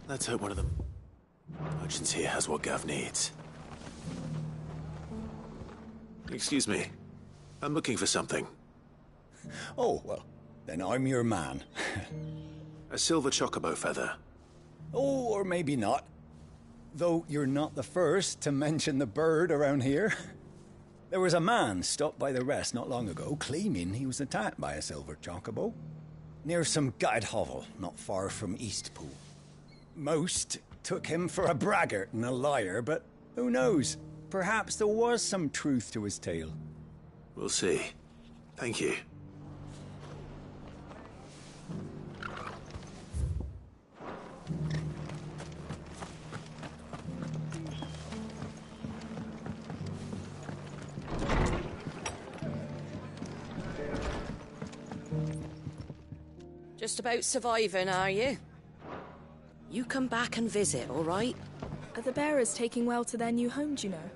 Let's hope one of the merchants here has what Gav needs. Excuse me. I'm looking for something. Oh, well, then I'm your man. A silver chocobo feather. Oh, or maybe not. Though you're not the first to mention the bird around here. There was a man stopped by the rest not long ago, claiming he was attacked by a silver chocobo. Near some gutted hovel, not far from Eastpool. Most took him for a braggart and a liar, but who knows? Perhaps there was some truth to his tale. We'll see. Thank you. Just about surviving, are you? You come back and visit, all right? Are the bearers taking well to their new home, do you know?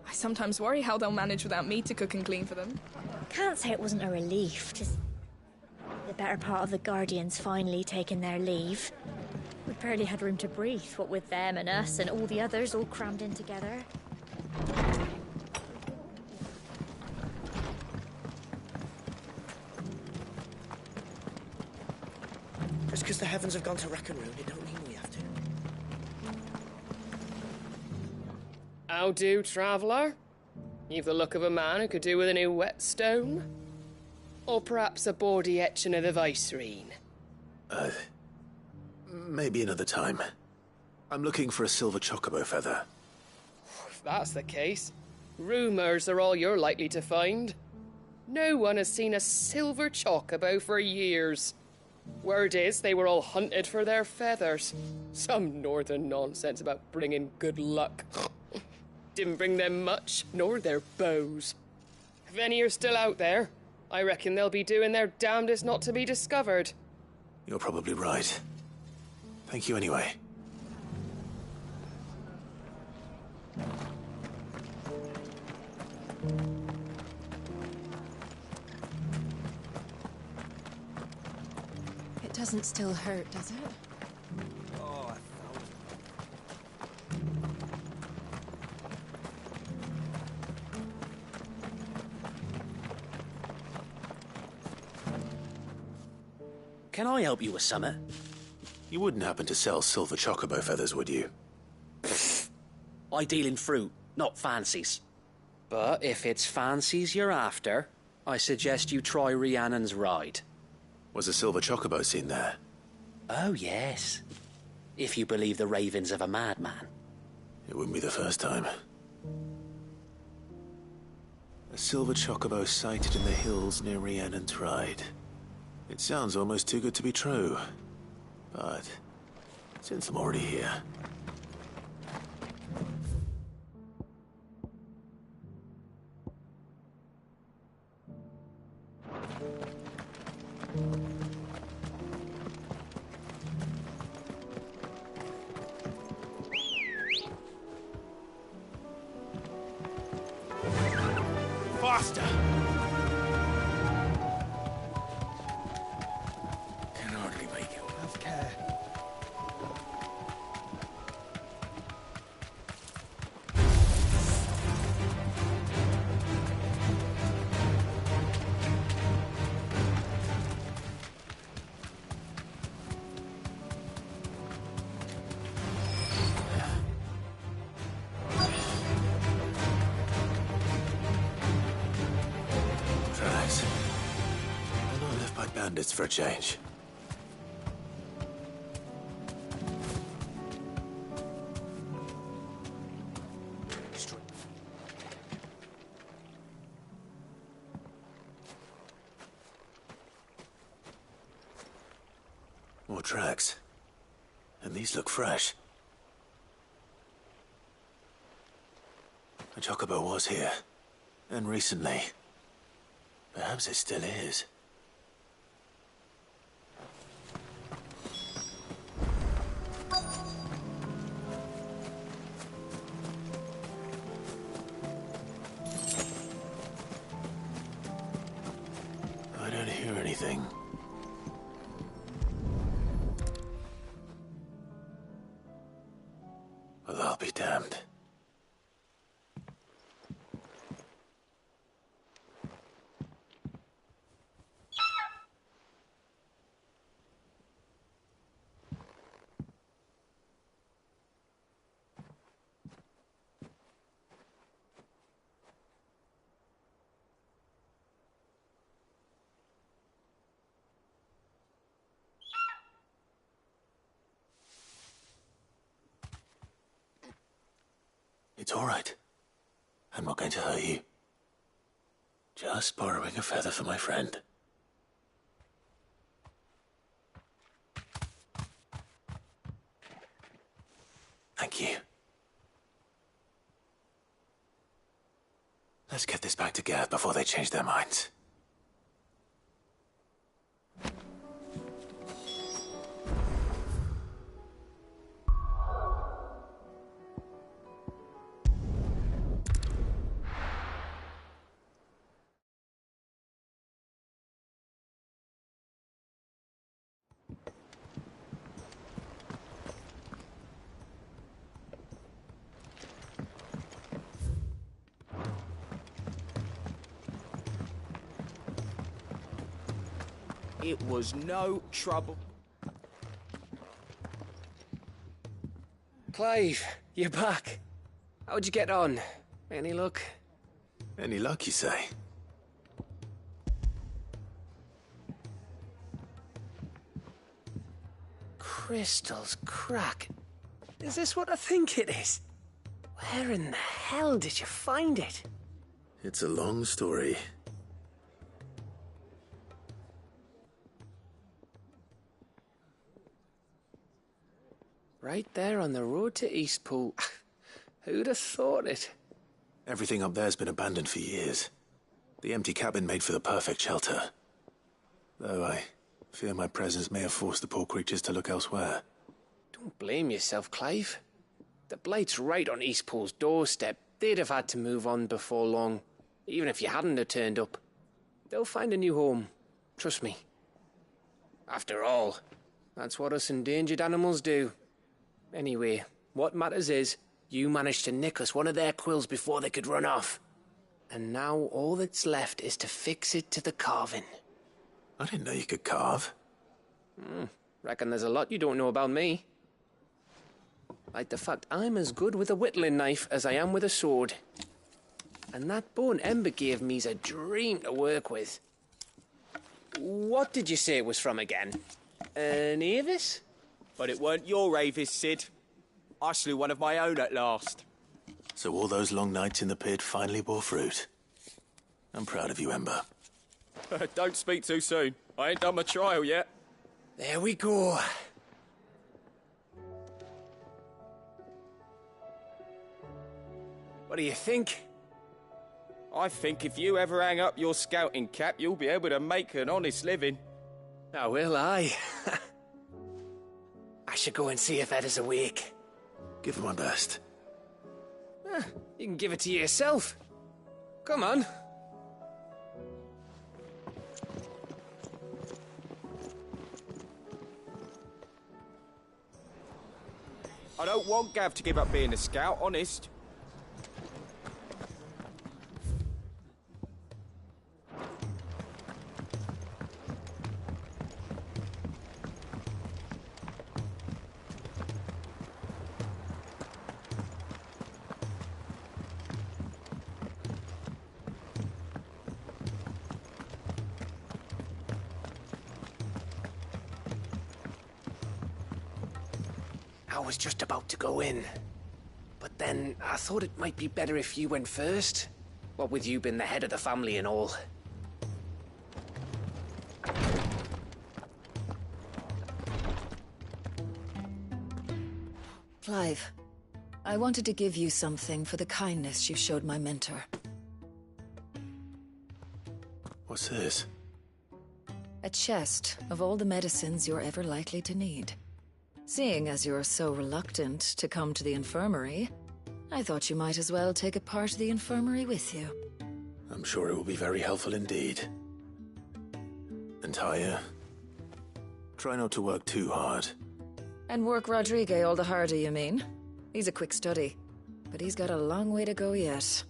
I sometimes worry how they'll manage without me to cook and clean for them. Can't say it wasn't a relief, just the better part of the Guardians finally taking their leave. We barely had room to breathe, what with them and us and all the others all crammed in together. Just because the heavens have gone to wreck and ruin, it don't mean we have to. How do, traveller? You've the look of a man who could do with a new whetstone. Or perhaps a bawdy etching of the Vicerine. Maybe another time. I'm looking for a silver chocobo feather. If that's the case, rumours are all you're likely to find. No one has seen a silver chocobo for years. Word is they were all hunted for their feathers. Some northern nonsense about bringing good luck. Didn't bring them much, nor their bows. If any are still out there, I reckon they'll be doing their damnedest not to be discovered. You're probably right. Thank you anyway. It doesn't still hurt, does it? Oh, Can I help you with something? You wouldn't happen to sell silver chocobo feathers, would you? I deal in fruit, not fancies. But if it's fancies you're after, I suggest you try Rhiannon's ride. Was a silver chocobo seen there? Oh, yes. If you believe the ravings of a madman. It wouldn't be the first time. A silver chocobo sighted in the hills near Rhiannon's ride. It sounds almost too good to be true. But since I'm already here... Faster! can hardly make it. Have care. Tracks. They're not left by bandits for a change. More tracks. And these look fresh. A chocobo was here. And recently. Perhaps it still is. I don't hear anything. Well, I'll be damned. It's all right. I'm not going to hurt you. Just borrowing a feather for my friend. Thank you. Let's get this back to Gav before they change their minds. It was no trouble. Clive, you're back. How'd you get on? Any luck? Any luck, you say? Crystal's crack. Is this what I think it is? Where in the hell did you find it? It's a long story. Right there on the road to Eastpool. Who'd have thought it? Everything up there's been abandoned for years. The empty cabin made for the perfect shelter. Though I fear my presence may have forced the poor creatures to look elsewhere. Don't blame yourself, Clive. The Blight's right on Eastpool's doorstep. They'd have had to move on before long, even if you hadn't have turned up. They'll find a new home. Trust me. After all, that's what us endangered animals do. Anyway, what matters is, you managed to nick us one of their quills before they could run off. And now all that's left is to fix it to the carving. I didn't know you could carve. Reckon there's a lot you don't know about me. Like the fact I'm as good with a whittling knife as I am with a sword. And that bone Ember gave me's a dream to work with. What did you say it was from again? An Avis? But it weren't your Avis, Sid. I slew one of my own at last. So all those long nights in the pit finally bore fruit. I'm proud of you, Ember. Don't speak too soon. I ain't done my trial yet. There we go. What do you think? I think if you ever hang up your scouting cap, you'll be able to make an honest living. Now will I? I should go and see if Ed is awake. Give it my best. You can give it to yourself. Come on. I don't want Gav to give up being a scout, honest. I was just about to go in. But then I thought it might be better if you went first. What with you being the head of the family and all. Clive, I wanted to give you something for the kindness you showed my mentor. What's this? A chest of all the medicines you're ever likely to need. Seeing as you're so reluctant to come to the infirmary, I thought you might as well take a part of the infirmary with you. I'm sure it will be very helpful indeed. And Taya, try not to work too hard. And work Rodrigue all the harder, you mean? He's a quick study, but he's got a long way to go yet.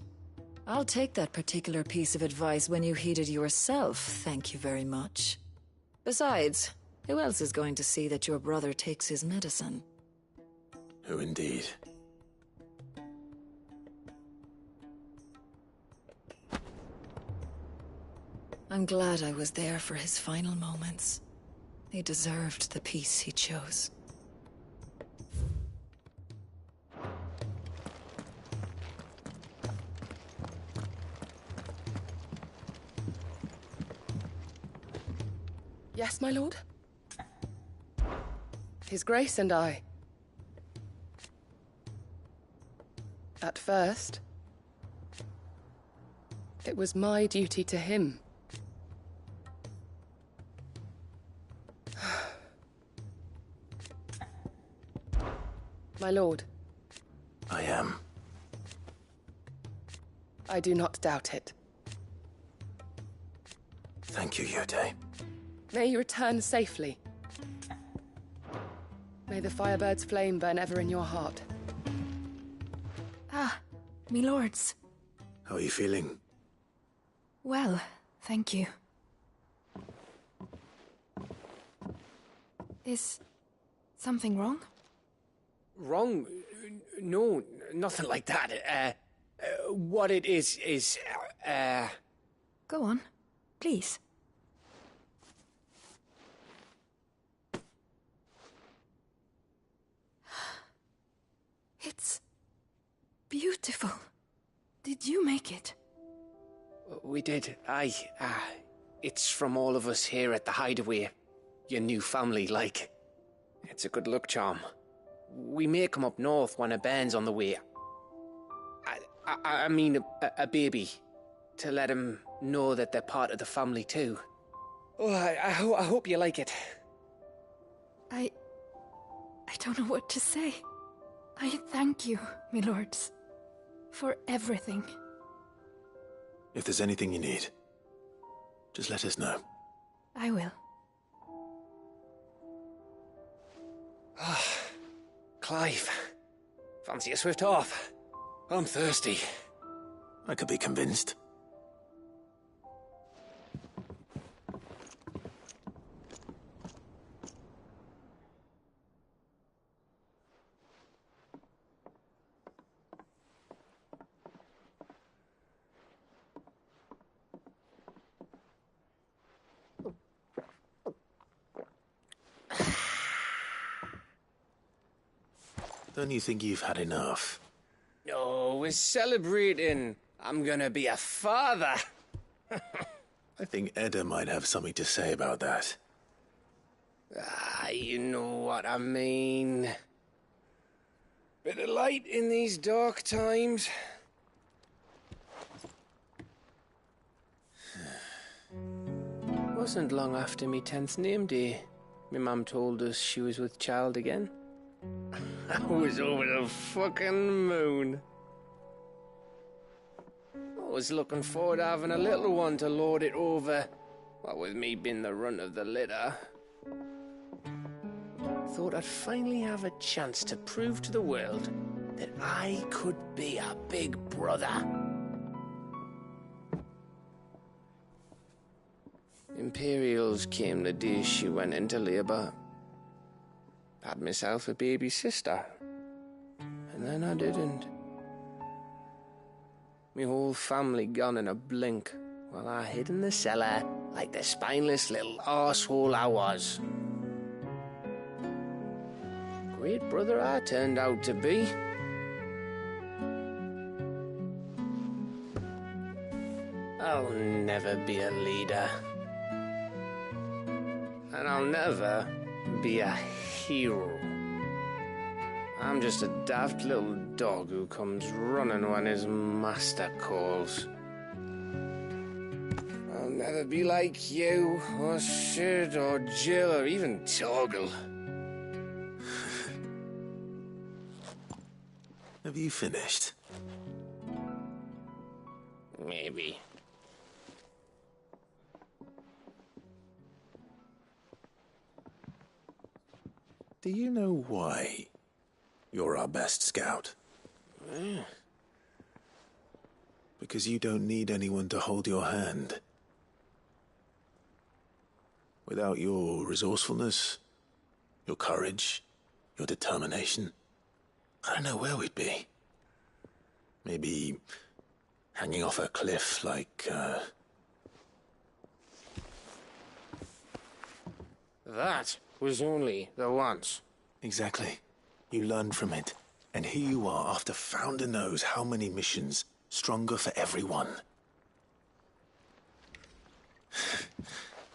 I'll take that particular piece of advice when you heed it yourself, thank you very much. Besides, who else is going to see that your brother takes his medicine? Who indeed? I'm glad I was there for his final moments. He deserved the peace he chose. Yes, my lord? His Grace and I. At first, it was my duty to him. My lord. I am. I do not doubt it. Thank you, Yode. May you return safely. May the Firebird's flame burn ever in your heart. Ah, me lords. How are you feeling? Well, thank you. Is something wrong? Wrong? No, nothing like that. What it is, Go on, please. It's beautiful. Did you make it? We did, aye. It's from all of us here at the Hideaway. Your new family, like. It's a good luck charm. We may come up north when a band's on the way. I mean a baby. To let him know that they're part of the family too. Oh, I hope you like it. I don't know what to say. I thank you, me lords, for everything. If there's anything you need, just let us know. I will. Clive, fancy a swift off? I'm thirsty. I could be convinced. Don't you think you've had enough? No, we're celebrating. I'm gonna be a father. I think Edda might have something to say about that. You know what I mean. Bit of light in these dark times. Wasn't long after me 10th name day. My mum told us she was with child again. I was over the fucking moon. I was looking forward to having a little one to lord it over. What with me being the runt of the litter. Thought I'd finally have a chance to prove to the world that I could be a big brother. Imperials came the day she went into labour. Had myself a baby sister. And then I didn't. Me whole family gone in a blink, while I hid in the cellar like the spineless little arsehole I was. Great brother I turned out to be. I'll never be a leader. And I'll never be a hero. I'm just a daft little dog who comes running when his master calls. I'll never be like you, or Sid, or Jill, or even Torgal. Have you finished? Maybe. Do you know why You're our best scout. Because you don't need anyone to hold your hand. Without your resourcefulness, your courage, your determination, I don't know where we'd be. Maybe hanging off a cliff like, That was only the once. Exactly. You learned from it. And here you are after Founder knows how many missions, stronger for everyone.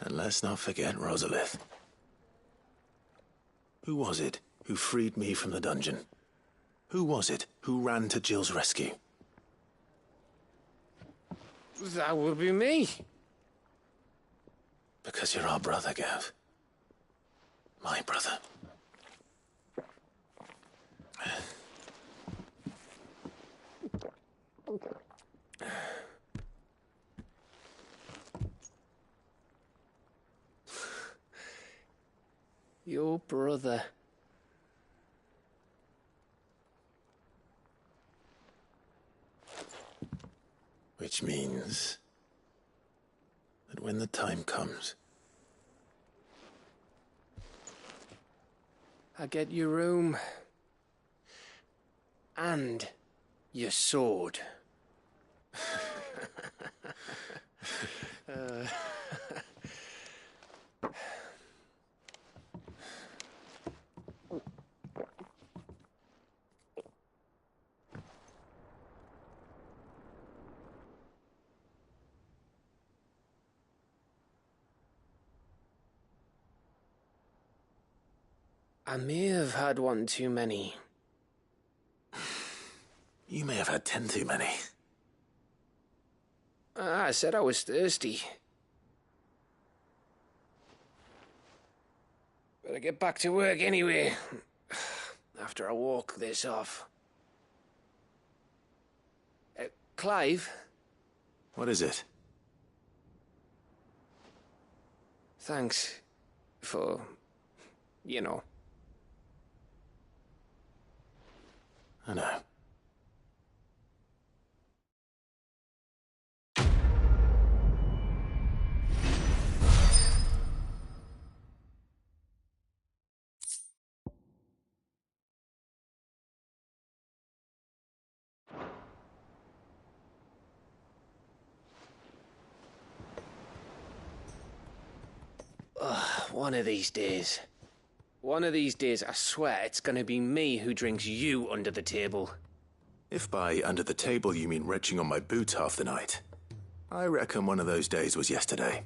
And let's not forget Rosalith. Who was it who freed me from the dungeon? Who was it who ran to Jill's rescue? That would be me. Because you're our brother, Gav. My brother. Your brother. Which means that when the time comes, I get your room. And your sword. I may have had one too many. you may have had 10 too many. I said I was thirsty. Better get back to work anyway, after I walk this off. Clive? What is it? Thanks for, you know. I know. One of these days. One of these days, I swear, it's gonna be me who drinks you under the table. If by under the table you mean retching on my boots half the night, I reckon one of those days was yesterday.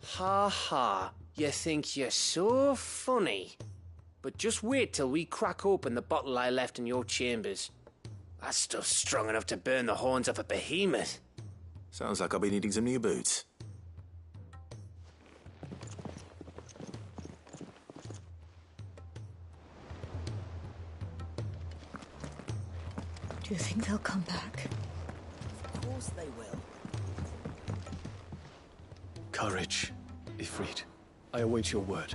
Ha ha, you think you're so funny. But just wait till we crack open the bottle I left in your chambers. That stuff's strong enough to burn the horns off a behemoth. Sounds like I'll be needing some new boots. Do you think they'll come back? Of course they will. Courage, Ifrit. I await your word.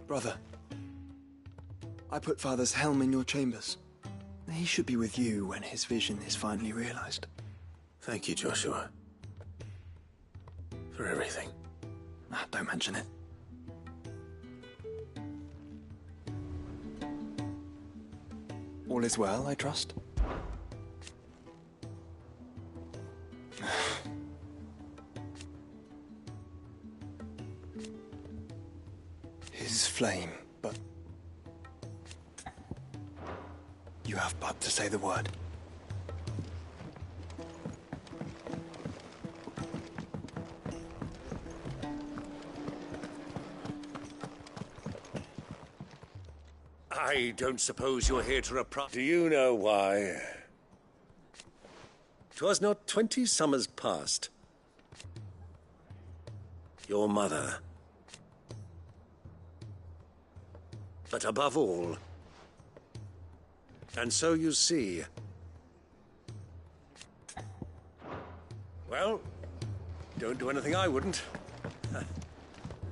Brother, I put Father's helm in your chambers. He should be with you when his vision is finally realized. Thank you, Joshua. For everything. Don't mention it. All is well, I trust? His flame, but... You have but to say the word. I don't suppose you're here to reprise. Do you know why? 'Twas not 20 summers past. Your mother. But above all. And so you see. Well, don't do anything I wouldn't.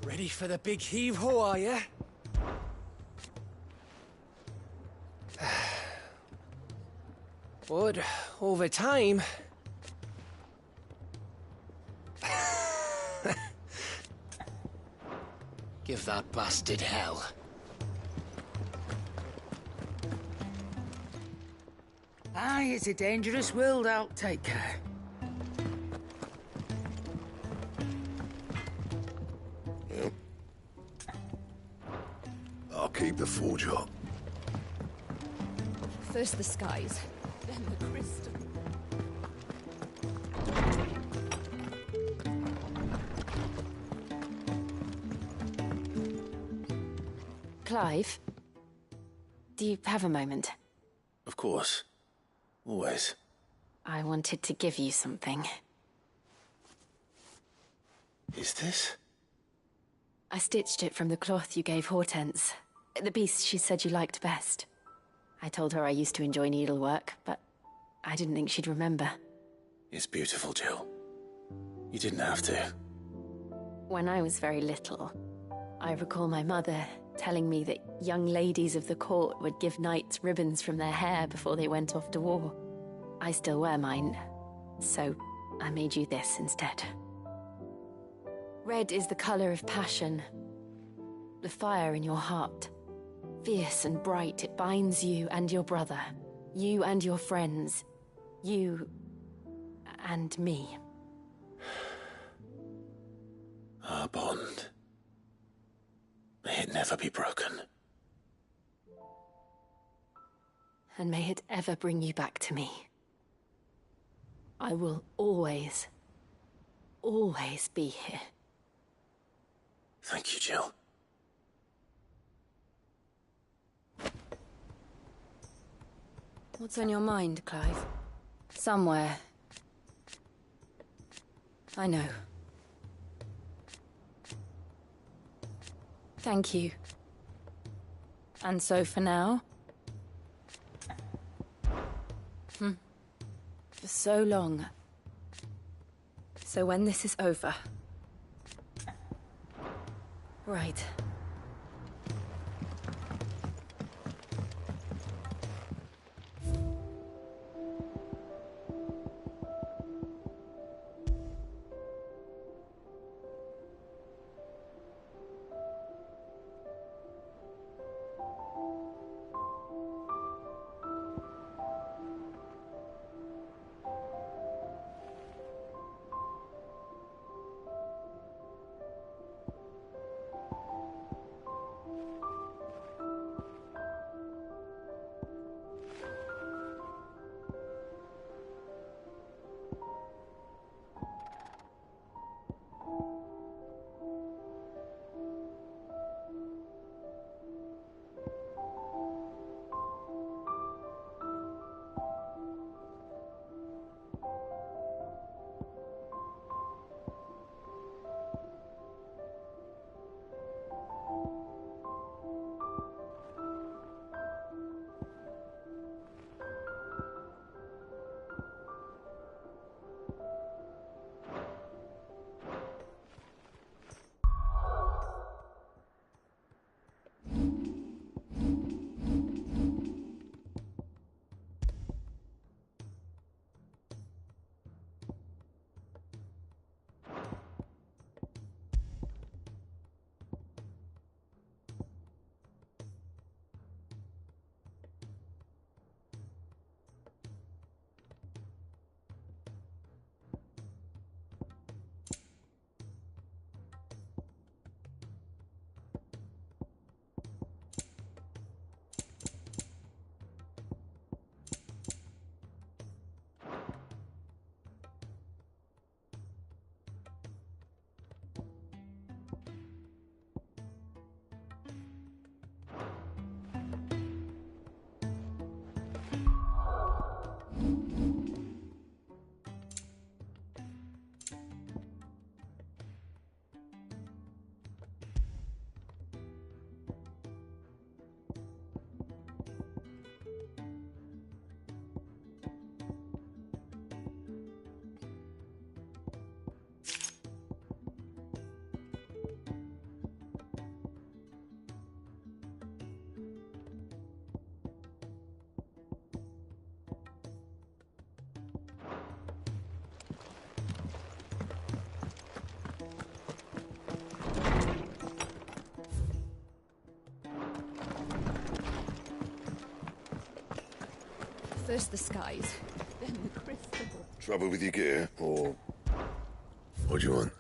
Ready for the big heave-ho, are you? But over time... Give that bastard hell. Aye, it's a dangerous world out. Take care. Yep. I'll keep the forge hot. First the skies, then the crystal. Clive, do you have a moment? Of course. Always. I wanted to give you something. Is this? I stitched it from the cloth you gave Hortense. The piece she said you liked best. I told her I used to enjoy needlework, but I didn't think she'd remember. It's beautiful, Jill. You didn't have to. When I was very little, I recall my mother telling me that young ladies of the court would give knights ribbons from their hair before they went off to war. I still wear mine, so I made you this instead. Red is the color of passion, the fire in your heart. Fierce and bright, it binds you and your brother, you and your friends, you and me. Our bond. May it never be broken. And may it ever bring you back to me. I will always, always be here. Thank you, Jill. What's on your mind, Clive? Somewhere. I know. Thank you. And so for now... For so long. So when this is over... Right. First the skies, then the crystal. Trouble with your gear, or what do you want?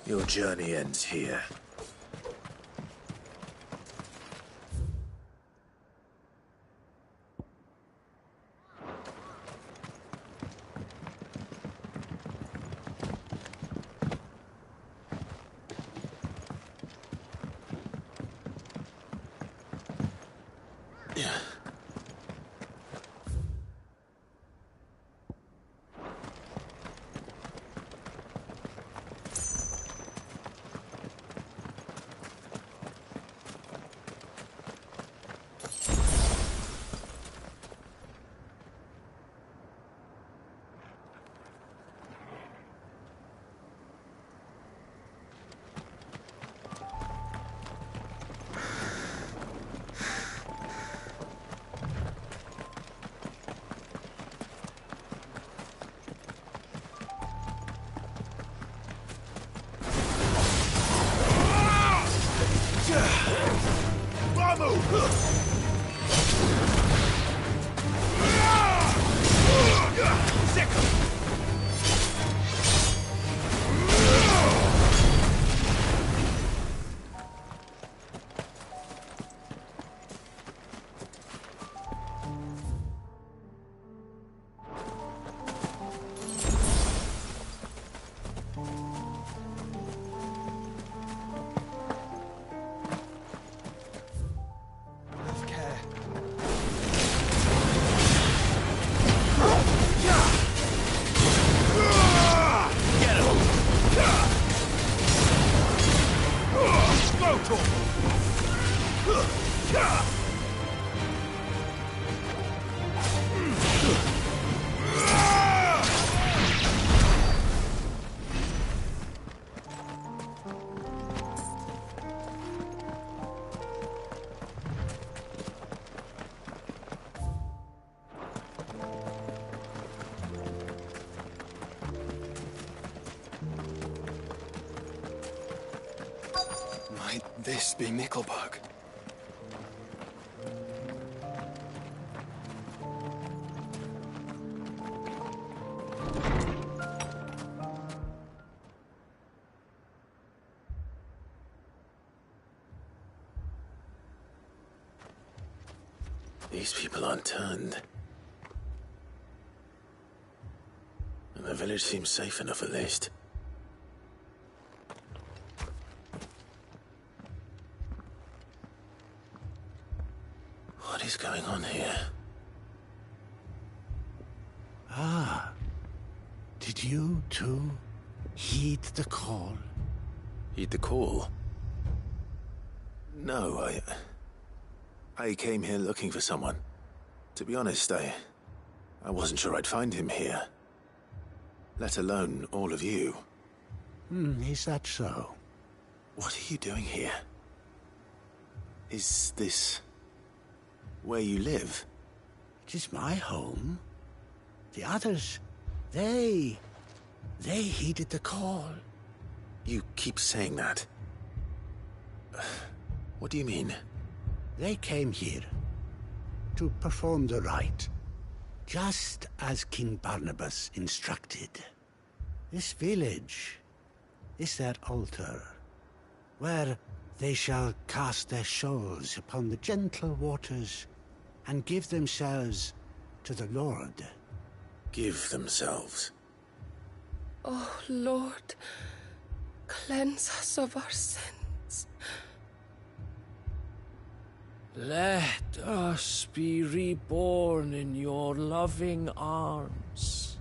Your journey ends here. Might this be Mickelberg? These people aren't turned. And the village seems safe enough at least. What is going on here? Ah. Did you, too, heed the call? Heed the call? No, I came here looking for someone. To be honest, I wasn't sure I'd find him here. Let alone all of you. Is that so? What are you doing here? Is this where you live? It is my home. The others, they heeded the call. You keep saying that. What do you mean? They came here to perform the rite, just as King Barnabas instructed. This village is their altar, where they shall cast their souls upon the gentle waters and give themselves to the Lord. Give themselves? Oh, Lord, cleanse us of our sins. Let us be reborn in your loving arms.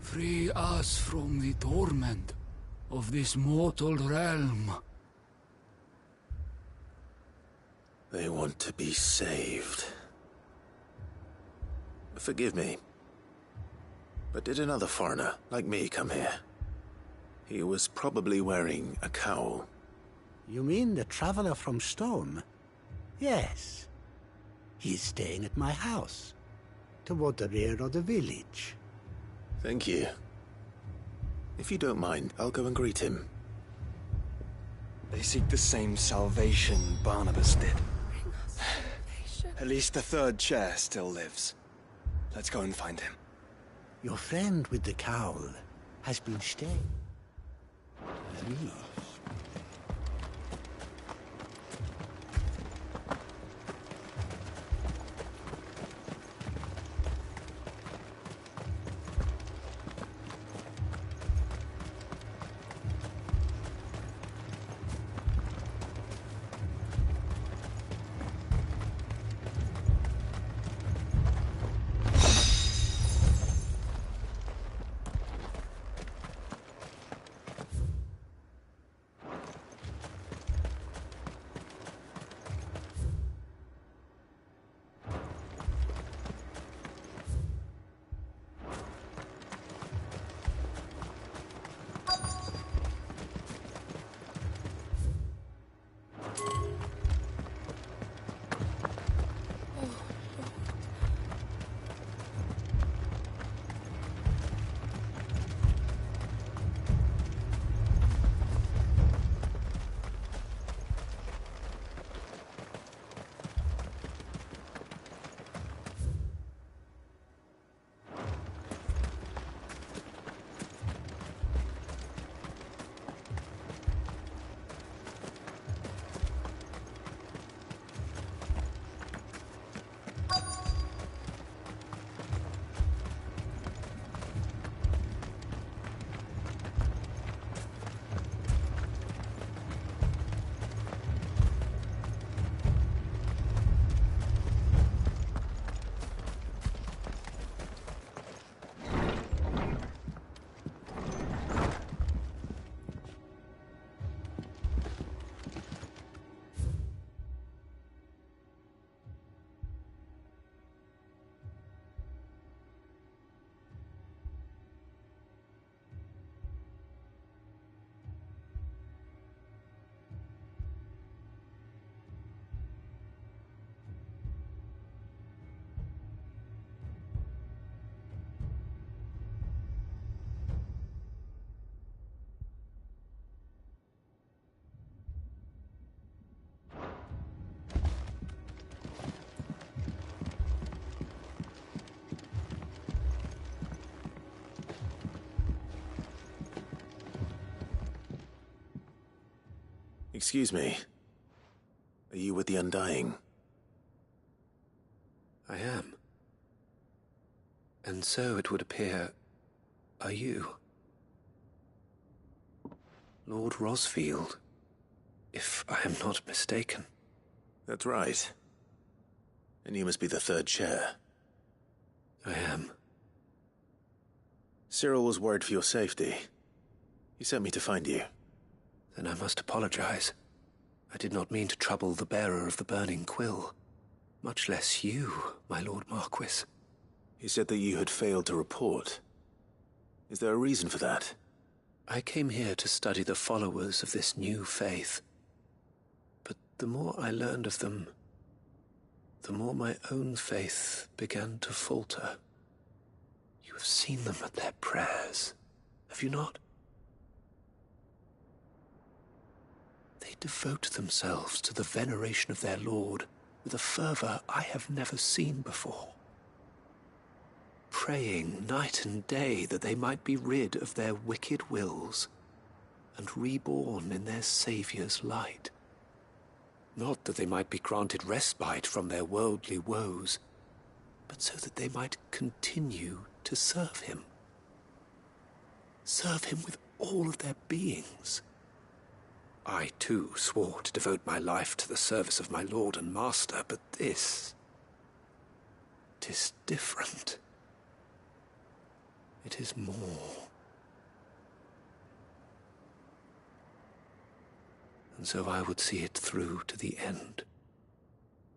Free us from the torment of this mortal realm. They want to be saved. Forgive me, but did another foreigner like me come here? He was probably wearing a cowl. You mean the traveler from Stone? Yes. He's staying at my house, toward the rear of the village. Thank you. If you don't mind, I'll go and greet him. They seek the same salvation Barnabas did. At least the third chair still lives. Let's go and find him. Your friend with the cowl has been staying. me. Excuse me. Are you with the Undying? I am. And so it would appear, are you? Lord Rosfield, if I am not mistaken. That's right. And you must be the third chair. I am. Cyril was worried for your safety. He sent me to find you. Then I must apologize. I did not mean to trouble the bearer of the burning quill. Much less you, my Lord Marquis. He said that you had failed to report. Is there a reason for that? I came here to study the followers of this new faith. But the more I learned of them, the more my own faith began to falter. You have seen them at their prayers, have you not? They devote themselves to the veneration of their Lord with a fervor I have never seen before. Praying night and day that they might be rid of their wicked wills and reborn in their Saviour's light. Not that they might be granted respite from their worldly woes, but so that they might continue to serve him. Serve him with all of their beings. I, too, swore to devote my life to the service of my Lord and Master, but this... 'tis different. It is more. And so I would see it through to the end.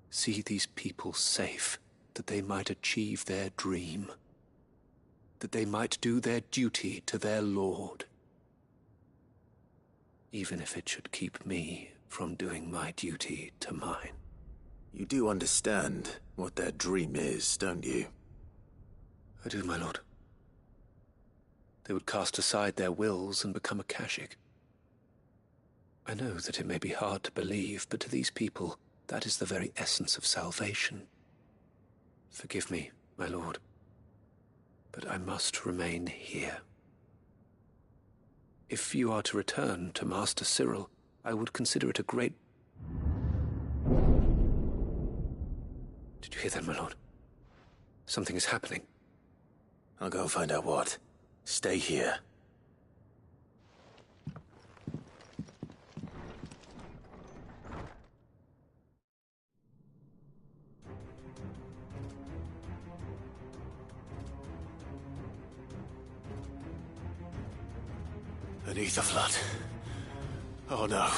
See these people safe, that they might achieve their dream. That they might do their duty to their Lord. Even if it should keep me from doing my duty to mine. You do understand what their dream is, don't you? I do, my lord. They would cast aside their wills and become Akashic. I know that it may be hard to believe, but to these people, that is the very essence of salvation. Forgive me, my lord, but I must remain here. If you are to return to Master Cyril, I would consider it a great... Did you hear that, my lord? Something is happening. I'll go find out what. Stay here. Beneath the flood. Oh no.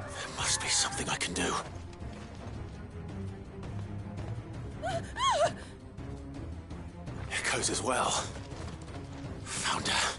There must be something I can do. Echoes as well. Found her.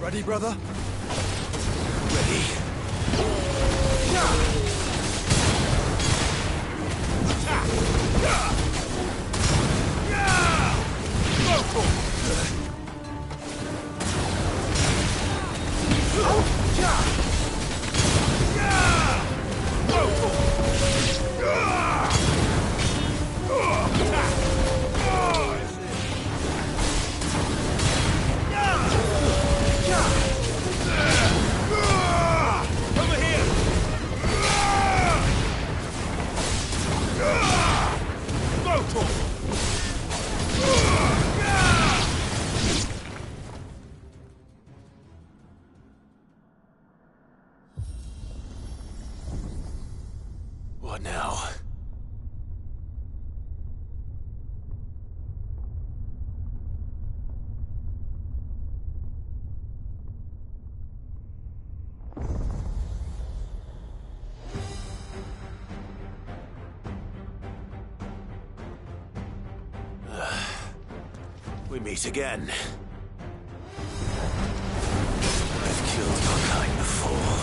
Ready, brother? Ready. What now? We meet again. I've killed your kind before.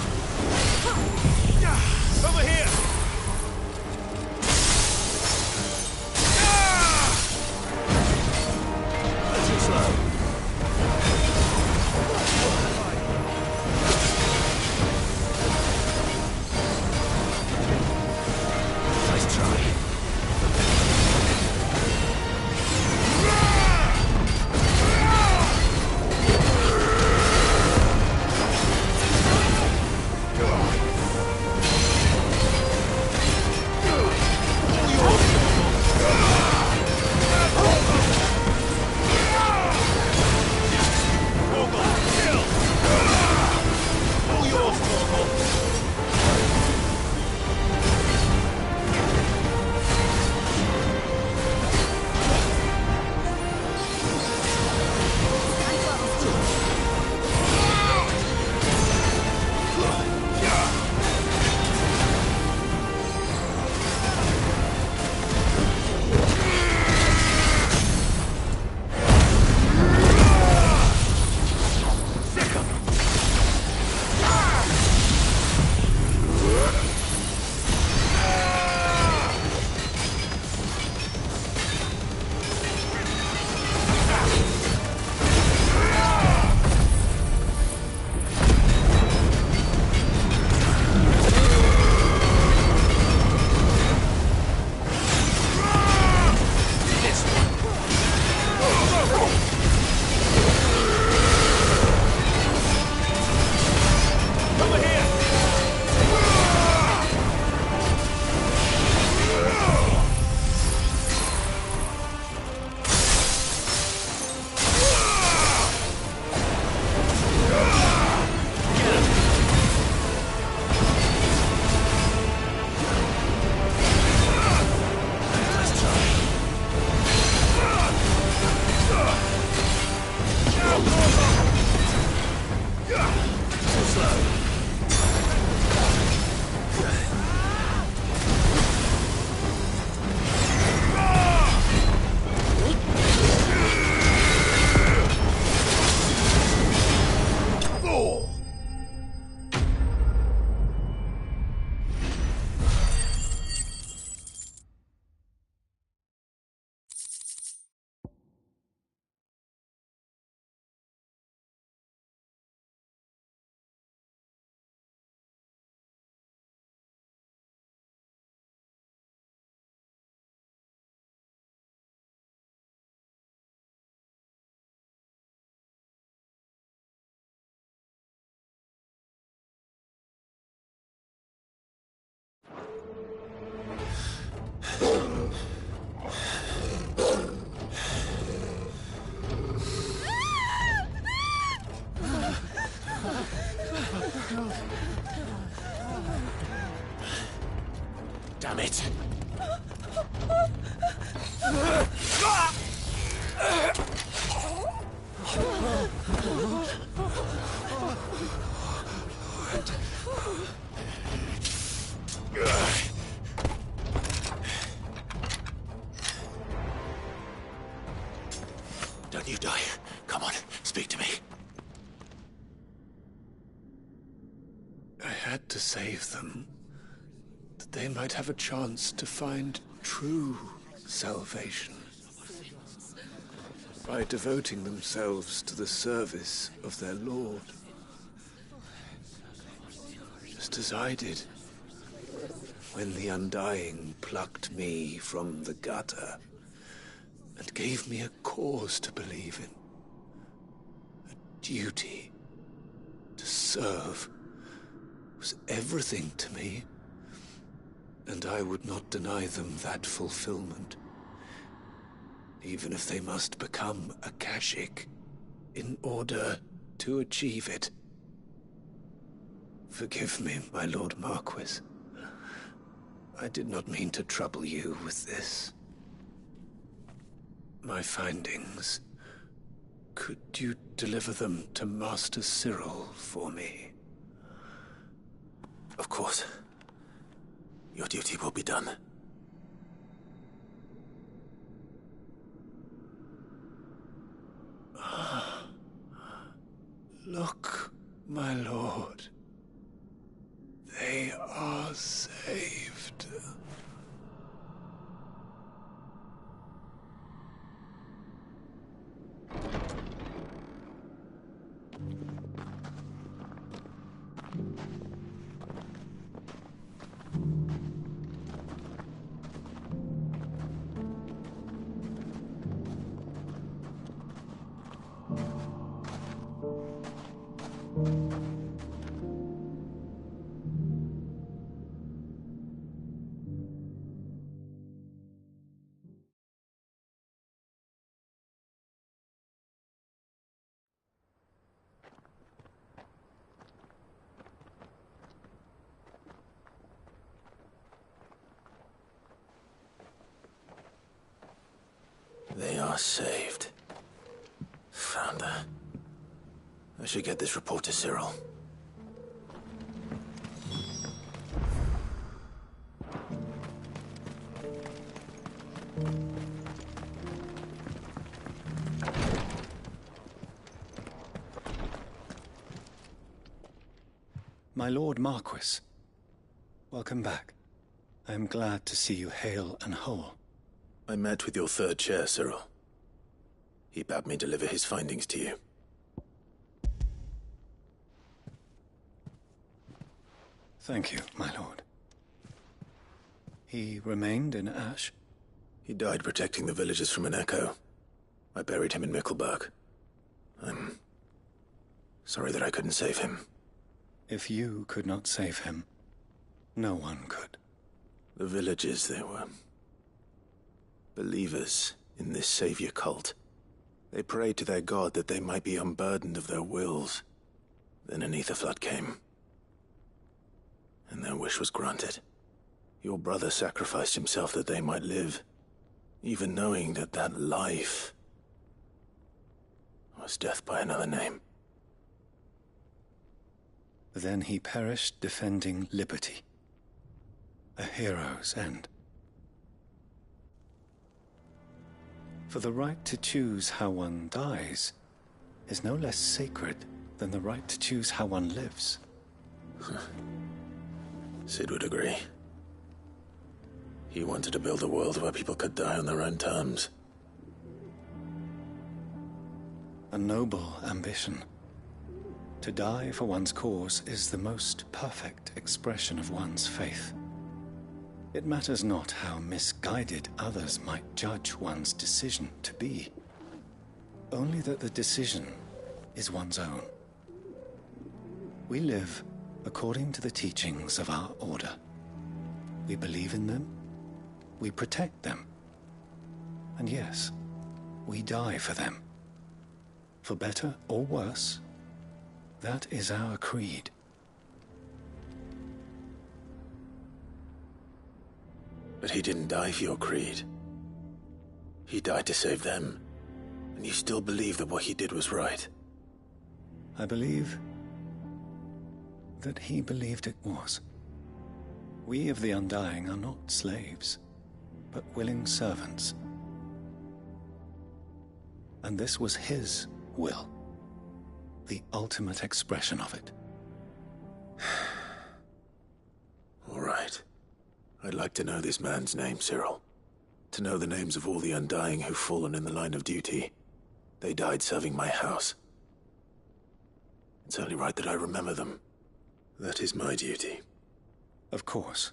Over here! Too slow. Nice try. Damn it! Don't you die. Come on, speak to me. I had to save them, that they might have a chance to find true salvation. By devoting themselves to the service of their Lord. Just as I did, when the Undying plucked me from the gutter and gave me a cause to believe in. A duty to serve was everything to me, and I would not deny them that fulfillment, even if they must become a Kashik in order to achieve it. Forgive me, my Lord Marquis. I did not mean to trouble you with this. My findings. Could you deliver them to Master Cyril for me? Of course. Your duty will be done. Look, my lord. They are saved. They are saved. Found her. I should get this report to Cyril. My Lord Marquis, welcome back. I am glad to see you hale and whole. I met with your third chair, Cyril. He bade me deliver his findings to you. Thank you, my lord. He remained in Ash? He died protecting the villagers from an echo. I buried him in Mickelberg. I'm sorry that I couldn't save him. If you could not save him, no one could. The villagers, they were believers in this savior cult. They prayed to their god that they might be unburdened of their wills. Then an ether flood came, and their wish was granted. Your brother sacrificed himself that they might live, even knowing that that life was death by another name. Then he perished defending liberty. A hero's end. For the right to choose how one dies is no less sacred than the right to choose how one lives. Sid would agree. He wanted to build a world where people could die on their own terms. A noble ambition. To die for one's cause is the most perfect expression of one's faith. It matters not how misguided others might judge one's decision to be. Only that the decision is one's own. We live according to the teachings of our order. We believe in them, we protect them. And yes, we die for them. For better or worse, that is our creed. But he didn't die for your creed. He died to save them. And you still believe that what he did was right? I believe that he believed it was. We of the Undying are not slaves, but willing servants. And this was his will, the ultimate expression of it. All right. I'd like to know this man's name, Cyril. To know the names of all the Undying who've fallen in the line of duty. They died serving my house. It's only right that I remember them. That is my duty. Of course.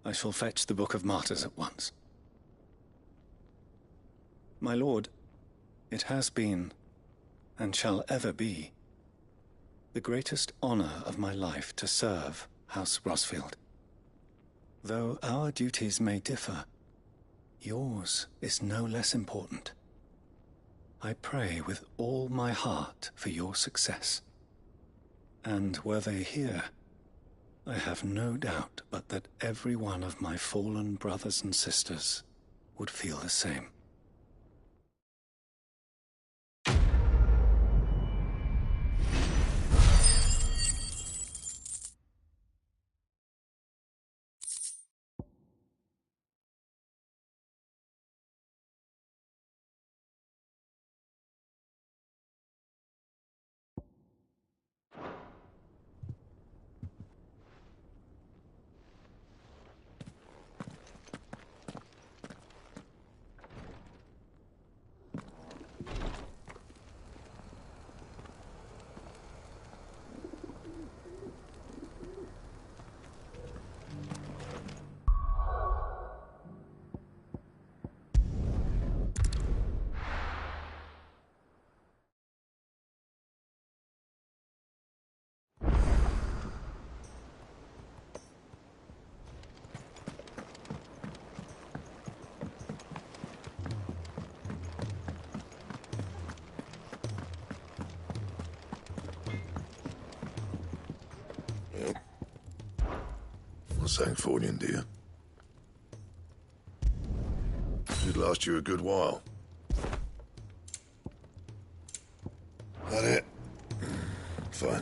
I shall fetch the Book of Martyrs at once. My lord, it has been, and shall ever be, the greatest honor of my life to serve House Rosfield. Though our duties may differ, yours is no less important. I pray with all my heart for your success. And were they here, I have no doubt but that every one of my fallen brothers and sisters would feel the same. Sanctfordian, dear. Should last you a good while. That it? Fine.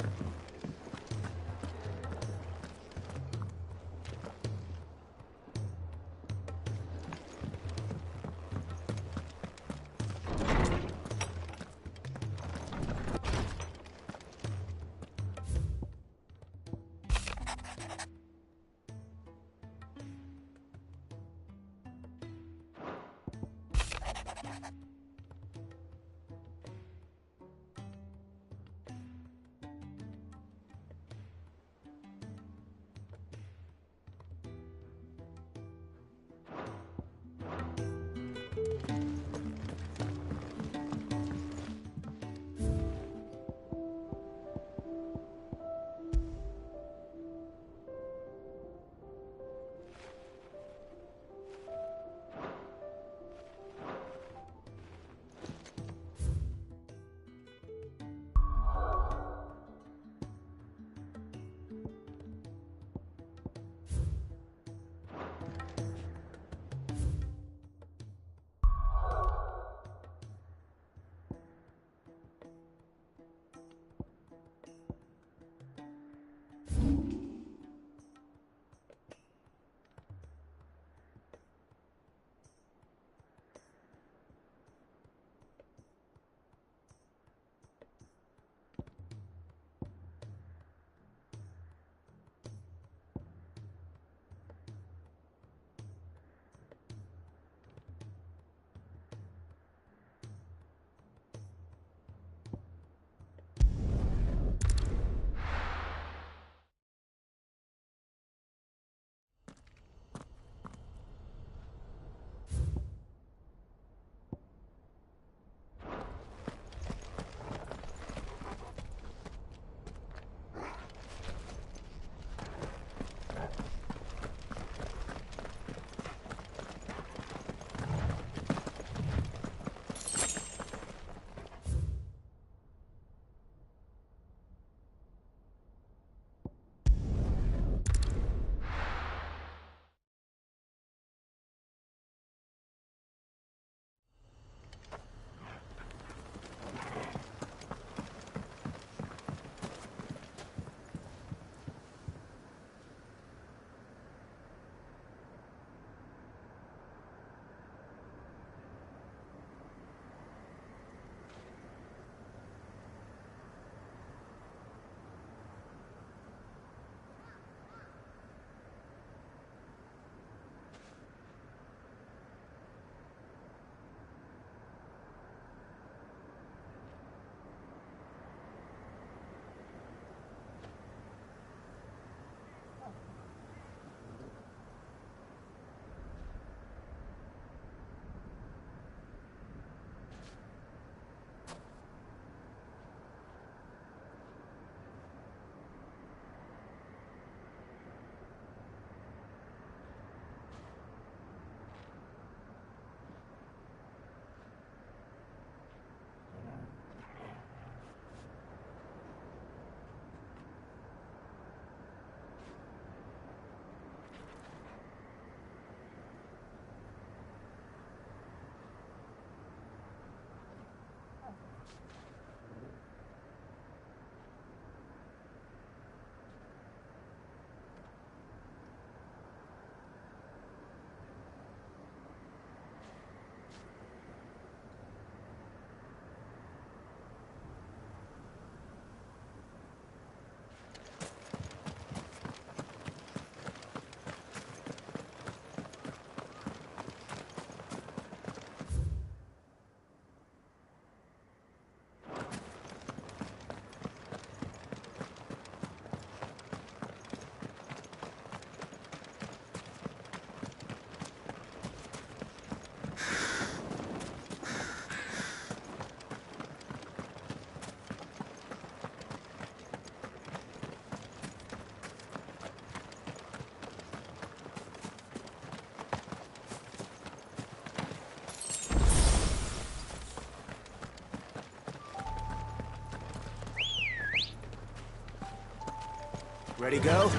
Ready, go?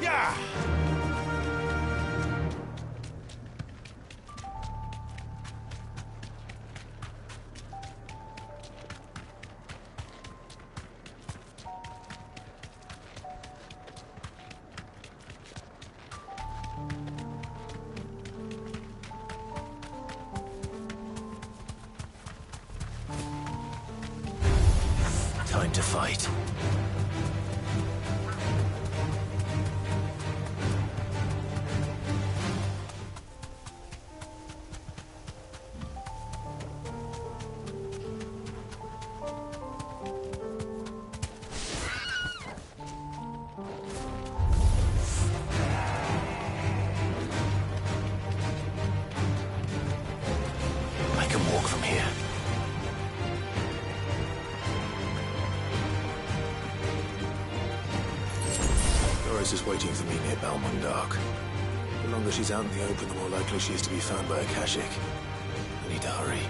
Yeah! Time to fight. I can walk from here. Doris is waiting for me near Balmundark. The longer she's out in the open, the more likely she is to be found by a Kashik. I need to hurry.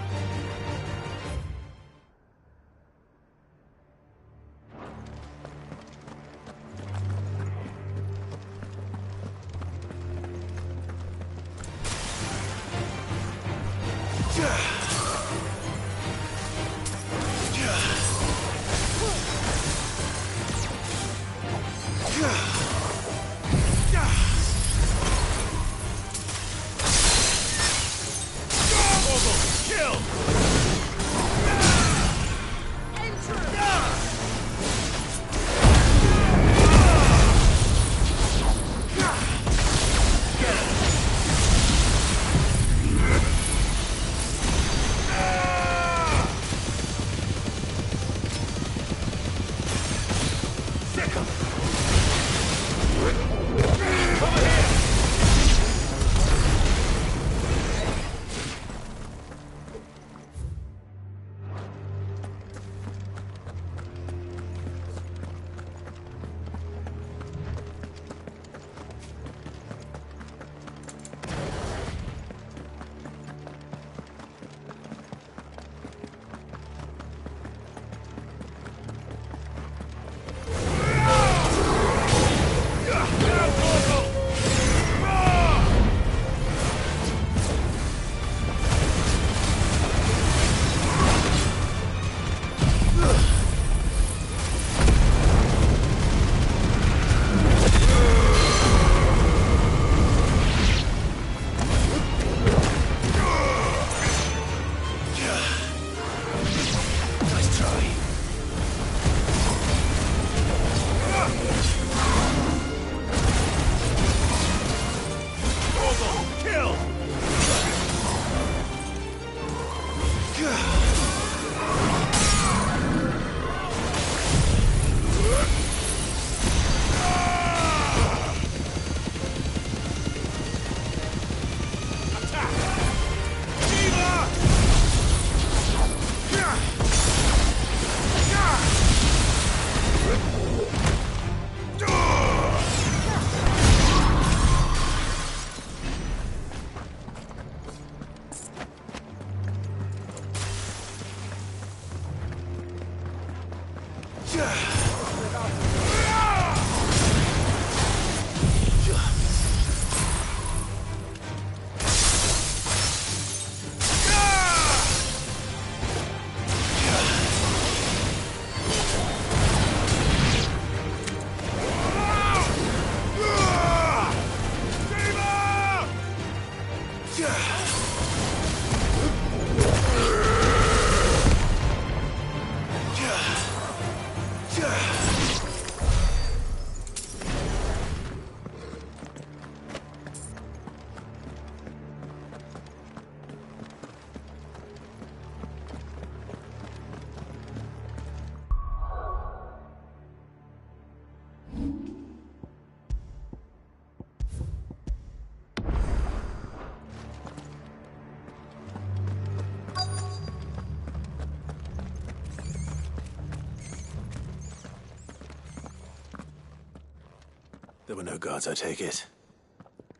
There were no guards, I take it.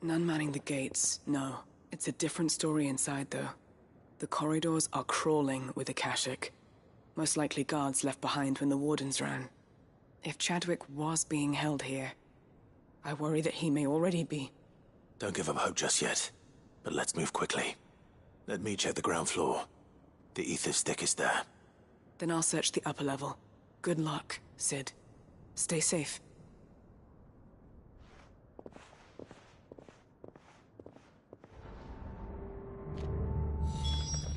None manning the gates, no. It's a different story inside, though. The corridors are crawling with Akashic. Most likely guards left behind when the Wardens ran. If Chadwick was being held here, I worry that he may already be. Don't give up hope just yet, but let's move quickly. Let me check the ground floor. The ether stick is there. Then I'll search the upper level. Good luck, Sid. Stay safe.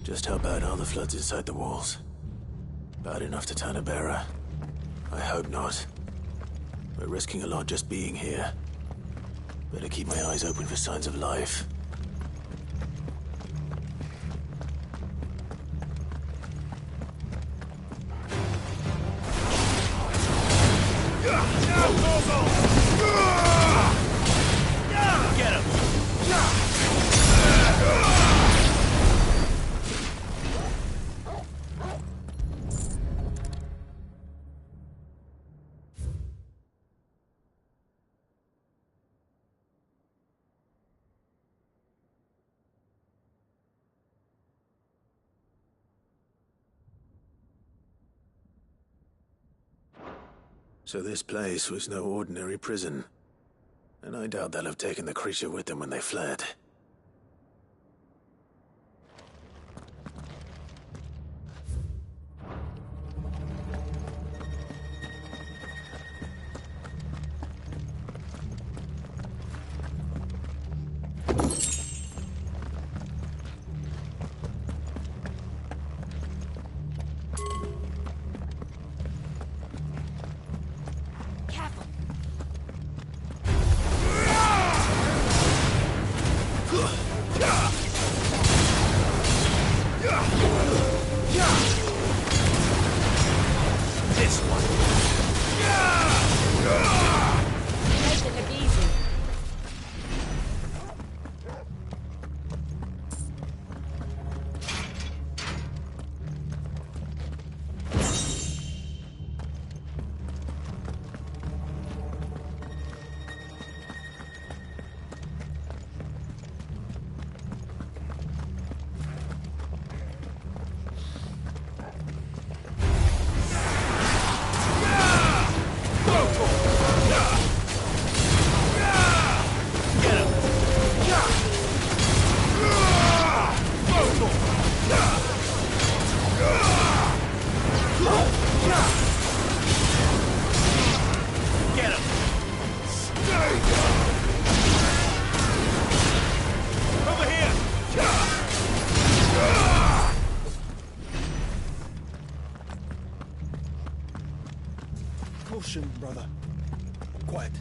Just how bad are the floods inside the walls? Bad enough to turn a bearer? I hope not. We're risking a lot just being here. Better keep my eyes open for signs of life. Get him! So this place was no ordinary prison. And I doubt they'll have taken the creature with them when they fled. Caution, brother. Quiet.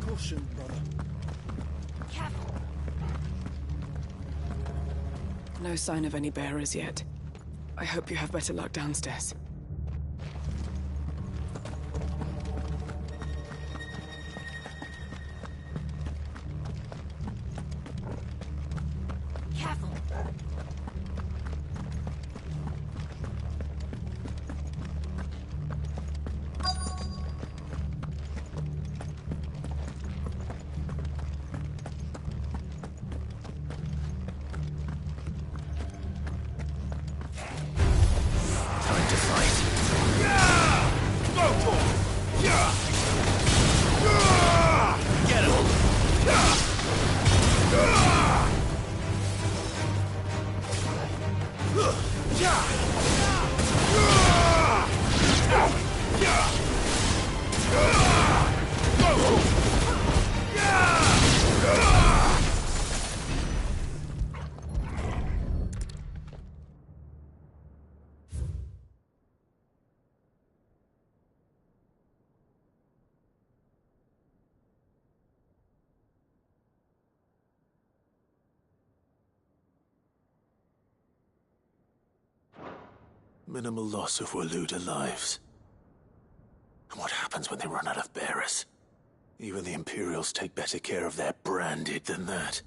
Caution, brother. Careful. No sign of any bearers yet. I hope you have better luck downstairs. Careful. Time to fight. Get him! Minimal loss of Waluda lives. And what happens when they run out of bearers? Even the Imperials take better care of their branded than that.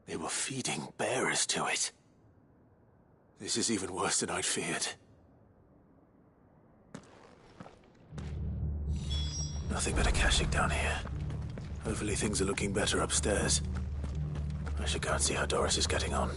They were feeding bearers to it. This is even worse than I'd feared. Nothing but a Akashic down here. Hopefully things are looking better upstairs. I should go and see how Doris is getting on.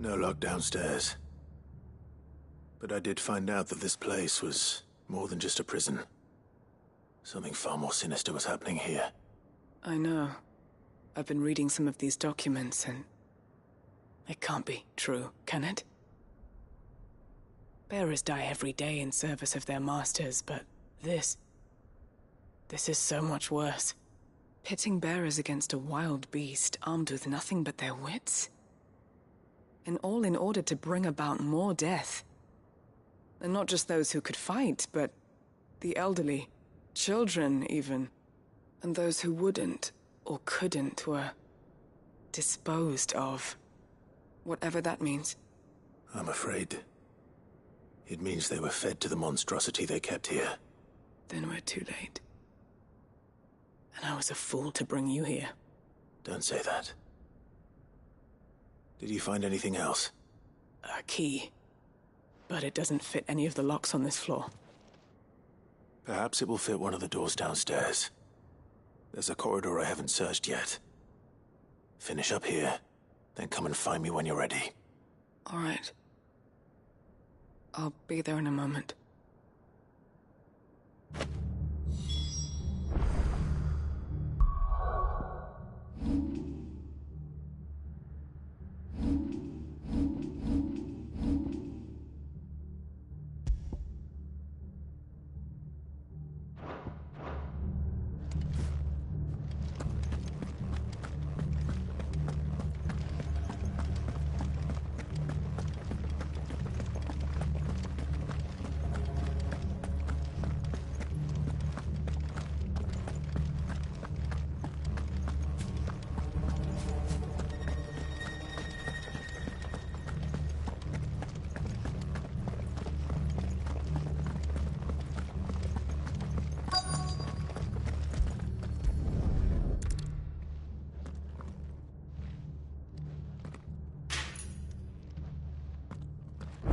No lock downstairs. But I did find out that this place was more than just a prison. Something far more sinister was happening here. I know. I've been reading some of these documents and... it can't be true, can it? Bearers die every day in service of their masters, but this is so much worse. Pitting bearers against a wild beast armed with nothing but their wits? And all in order to bring about more death. And not just those who could fight, but the elderly, children even. And those who wouldn't or couldn't were disposed of. Whatever that means. I'm afraid it means they were fed to the monstrosity they kept here. Then we're too late. And I was a fool to bring you here. Don't say that. Did you find anything else? A key. But it doesn't fit any of the locks on this floor. Perhaps it will fit one of the doors downstairs. There's a corridor I haven't searched yet. Finish up here, then come and find me when you're ready. All right. I'll be there in a moment.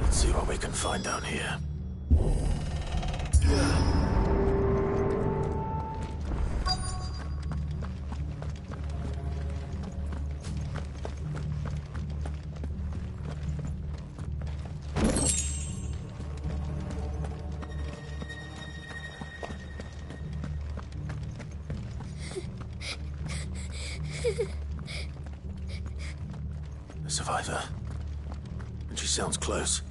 Let's see what we can find down here. A survivor. And she sounds close.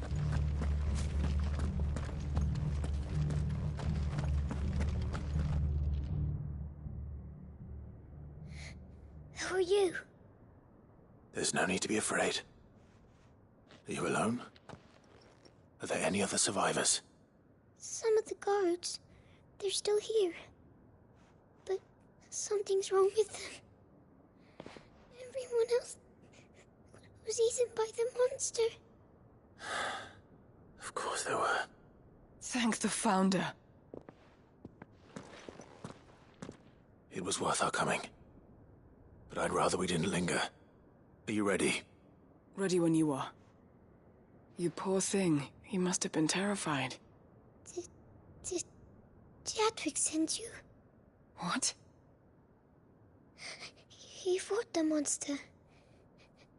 Who are you? There's no need to be afraid. Are you alone? Are there any other survivors? Some of the guards. They're still here. But something's wrong with them. Everyone else was eaten by the monster. Of course there were. Thank the Founder. It was worth our coming. But I'd rather we didn't linger. Are you ready? Ready when you are. You poor thing. He must have been terrified. Did Jadwick send you? What? He fought the monster.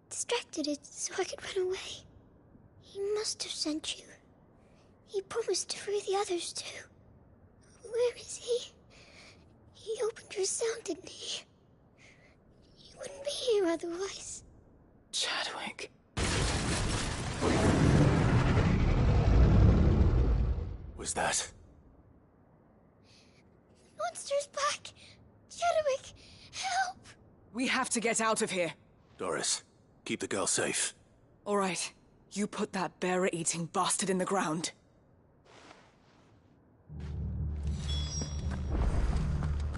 Distracted it so I could run away. He must have sent you. He promised to free the others too. Where is he? He opened your cell, didn't he? He wouldn't be here otherwise. Chadwick. Was that? Monster's back! Chadwick, help! We have to get out of here. Doris, keep the girl safe. All right. You put that bearer-eating bastard in the ground.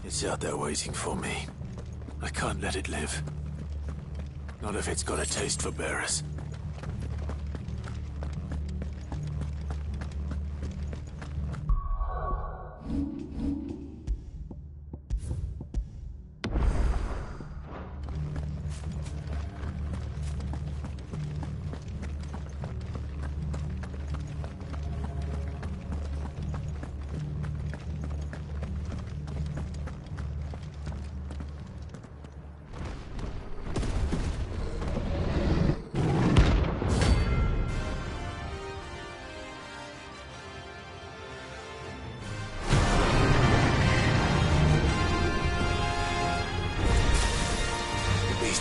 It's out there waiting for me. I can't let it live. Not if it's got a taste for bearers.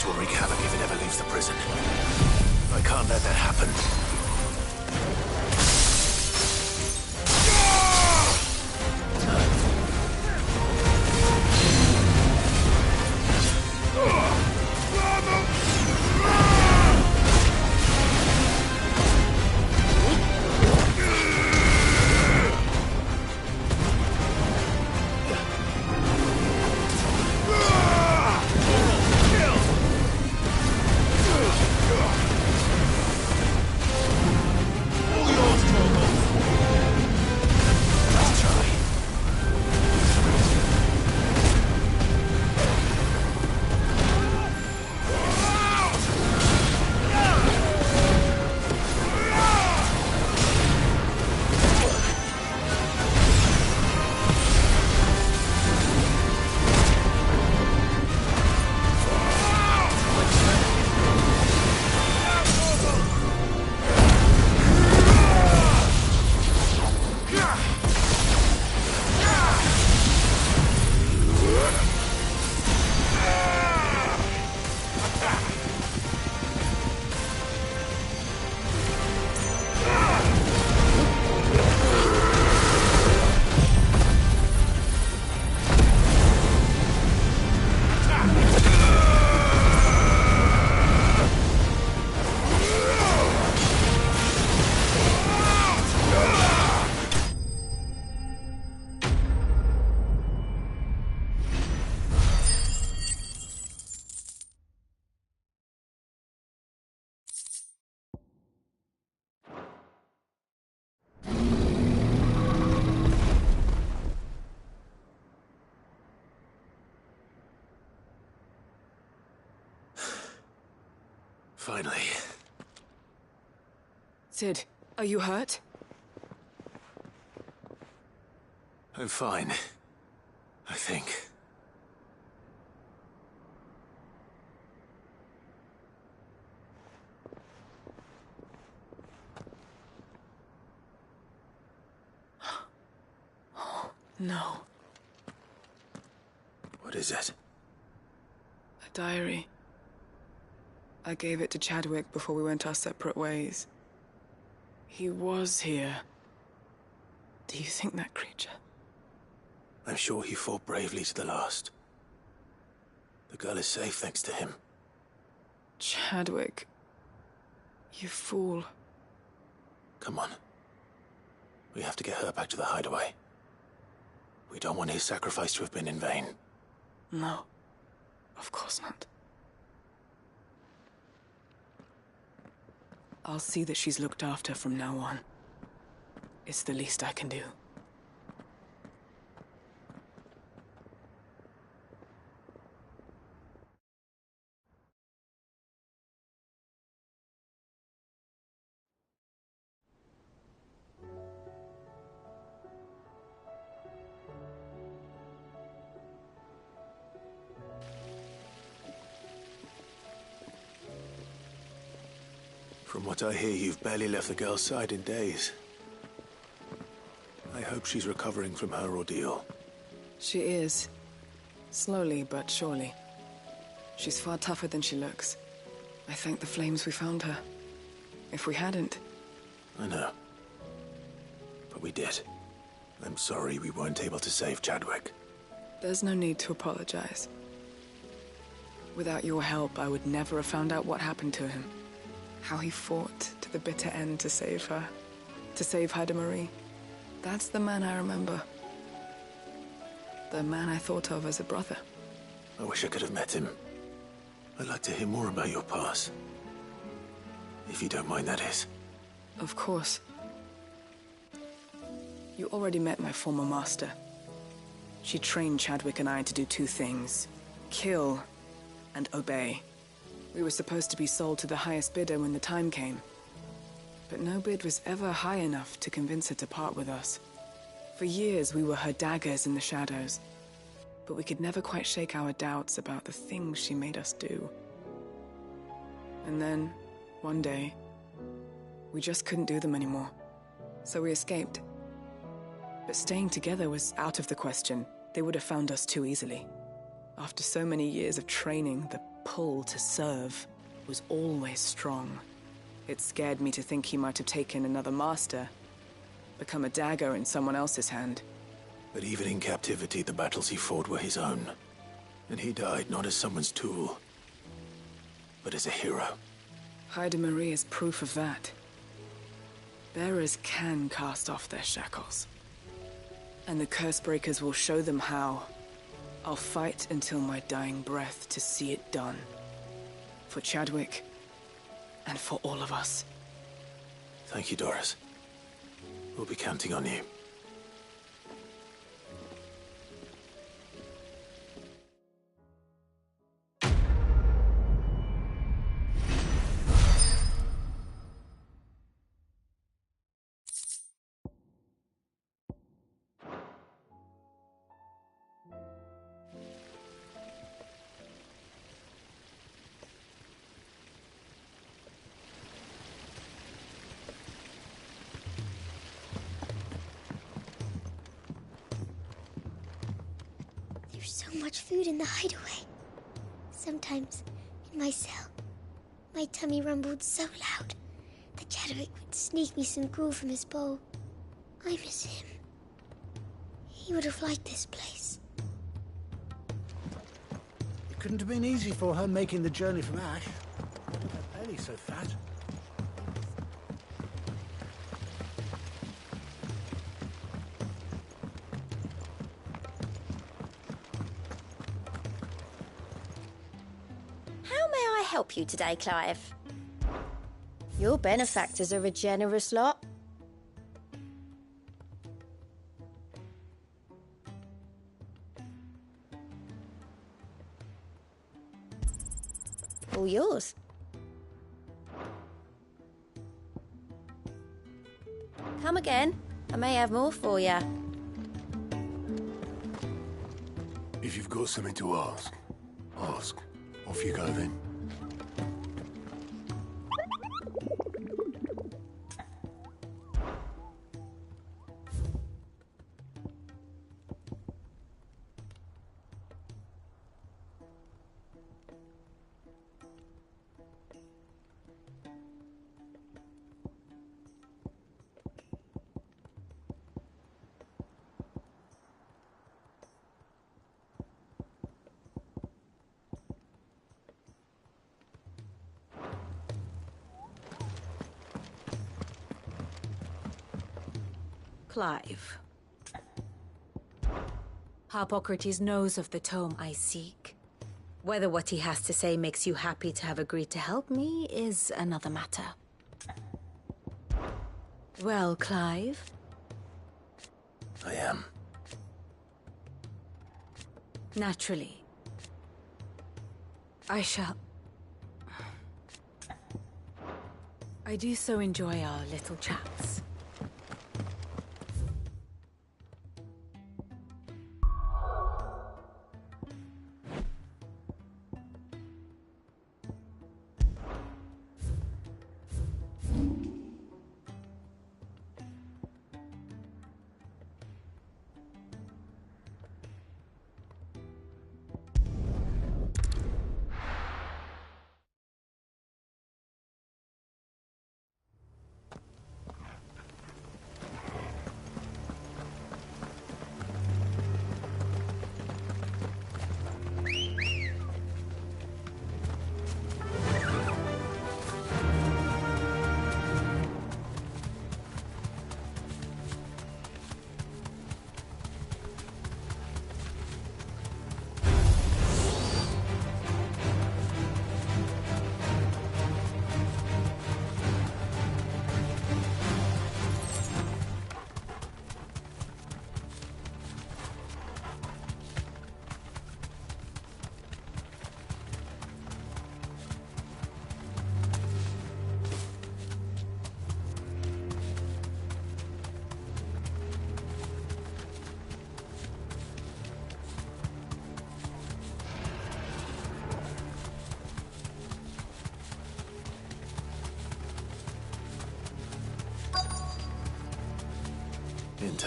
Will wreak havoc if it ever leaves the prison. I can't let that happen. Finally. Sid, are you hurt? I'm fine. I think. No. What is it? A diary. I gave it to Chadwick before we went our separate ways. He was here. Do you think that creature? I'm sure he fought bravely to the last. The girl is safe thanks to him. Chadwick. You fool. Come on. We have to get her back to the hideaway. We don't want his sacrifice to have been in vain. No. Of course not. I'll see that she's looked after from now on. It's the least I can do. From what I hear, you've barely left the girl's side in days. I hope hope she's recovering from her ordeal. She is. Slowly but surely. She's far tougher than she looks. I thank the flames we found her. If we hadn't... I know. But we did. I'm sorry we weren't able to save Chadwick. There's no need to apologize. Without your help, I would never have found out what happened to him. How he fought to the bitter end to save her. To save Haida Marie. That's the man I remember. The man I thought of as a brother. I wish I could have met him. I'd like to hear more about your past. If you don't mind, that is. Of course. You already met my former master. She trained Chadwick and I to do two things. Kill and obey. We were supposed to be sold to the highest bidder when the time came. But no bid was ever high enough to convince her to part with us. For years, we were her daggers in the shadows. But we could never quite shake our doubts about the things she made us do. And then, one day, we just couldn't do them anymore. So we escaped. But staying together was out of the question. They would have found us too easily. After so many years of training, the pull to serve was always strong. It scared me to think he might have taken another master, become a dagger in someone else's hand. But even in captivity, the battles he fought were his own. And he died not as someone's tool, but as a hero. Haida Marie is proof of that. Bearers can cast off their shackles. And the Cursebreakers will show them how. I'll fight until my dying breath to see it done. For Chadwick, and for all of us. Thank you, Doris. We'll be counting on you. There's so much food in the hideaway. Sometimes, in my cell, my tummy rumbled so loud that Chadwick would sneak me some gruel from his bowl. I miss him. He would have liked this place. It couldn't have been easy for her making the journey from Ash. Her belly so fat. How may I help you today, Clive? Your benefactors are a generous lot. All yours. Come again. I may have more for you. If you've got something to ask, ask. Off you go then. Clive. Harpocrates knows of the tome I seek. Whether what he has to say makes you happy to have agreed to help me is another matter. Well, Clive? I am. Naturally. I shall... I do so enjoy our little chats.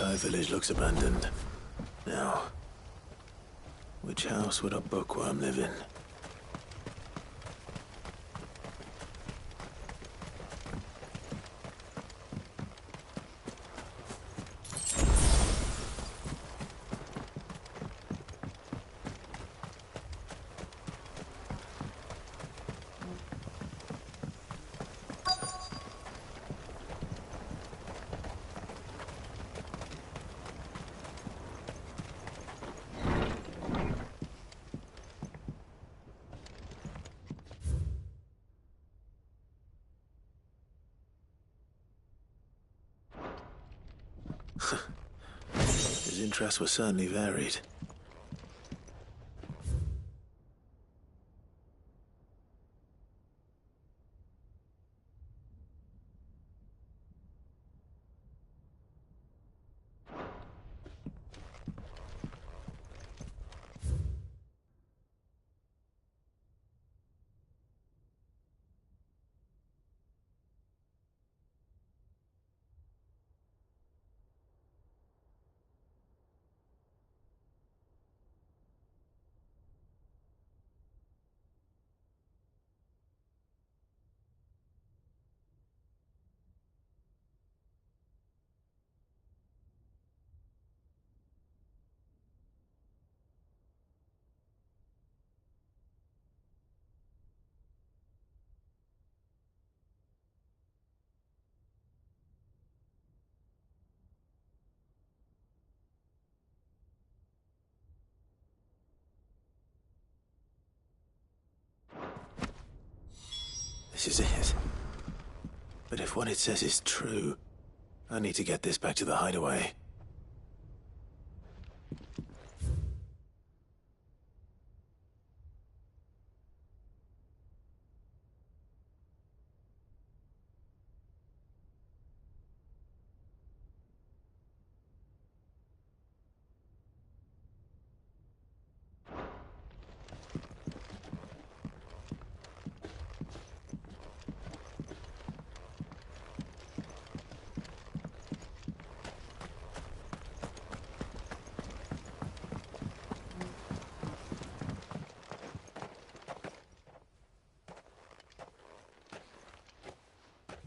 entire village looks abandoned. Now, which house would a bookworm live in? His interests were certainly varied. This is it. But if what it says is true, I need to get this back to the hideaway.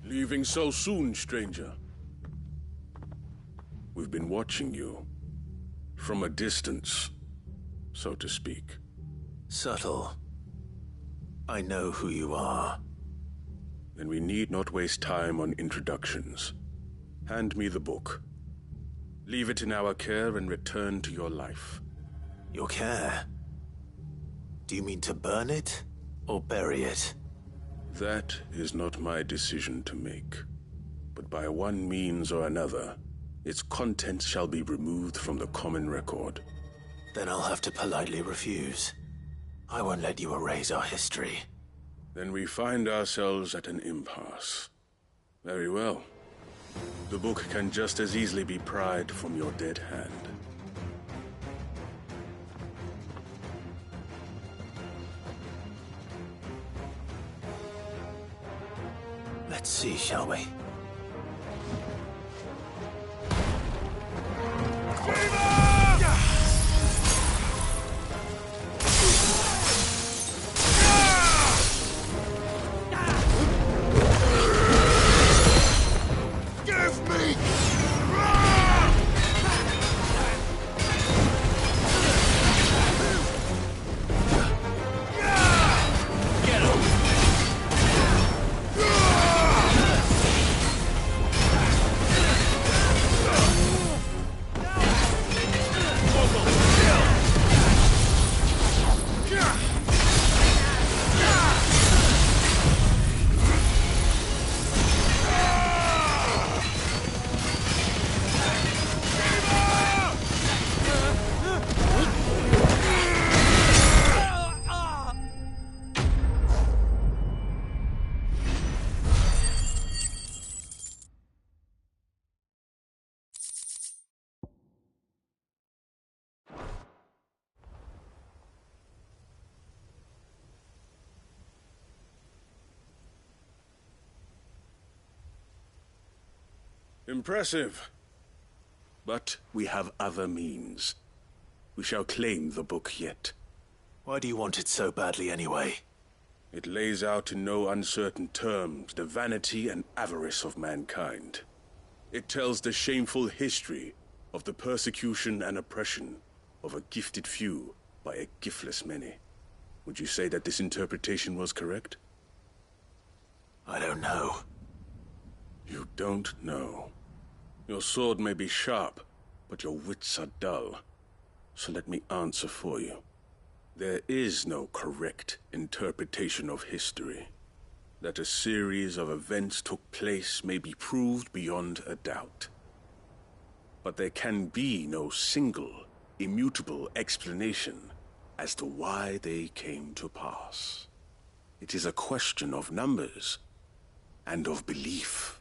Leaving so soon, stranger? We've been watching you. From a distance, so to speak. Subtle. I know who you are. Then we need not waste time on introductions. Hand me the book. Leave it in our care and return to your life. Your care? Do you mean to burn it, or bury it? That is not my decision to make. But by one means or another, its contents shall be removed from the common record. Then I'll have to politely refuse. I won't let you erase our history. Then we find ourselves at an impasse. Very well. The book can just as easily be pried from your dead hand. Let's see, shall we? Give me! Impressive. But we have other means. We shall claim the book yet. Why do you want it so badly anyway? It lays out in no uncertain terms the vanity and avarice of mankind. It tells the shameful history of the persecution and oppression of a gifted few by a giftless many. Would you say that this interpretation was correct? I don't know. You don't know. Your sword may be sharp, but your wits are dull. So let me answer for you. There is no correct interpretation of history. That a series of events took place may be proved beyond a doubt. But there can be no single, immutable explanation as to why they came to pass. It is a question of numbers and of belief.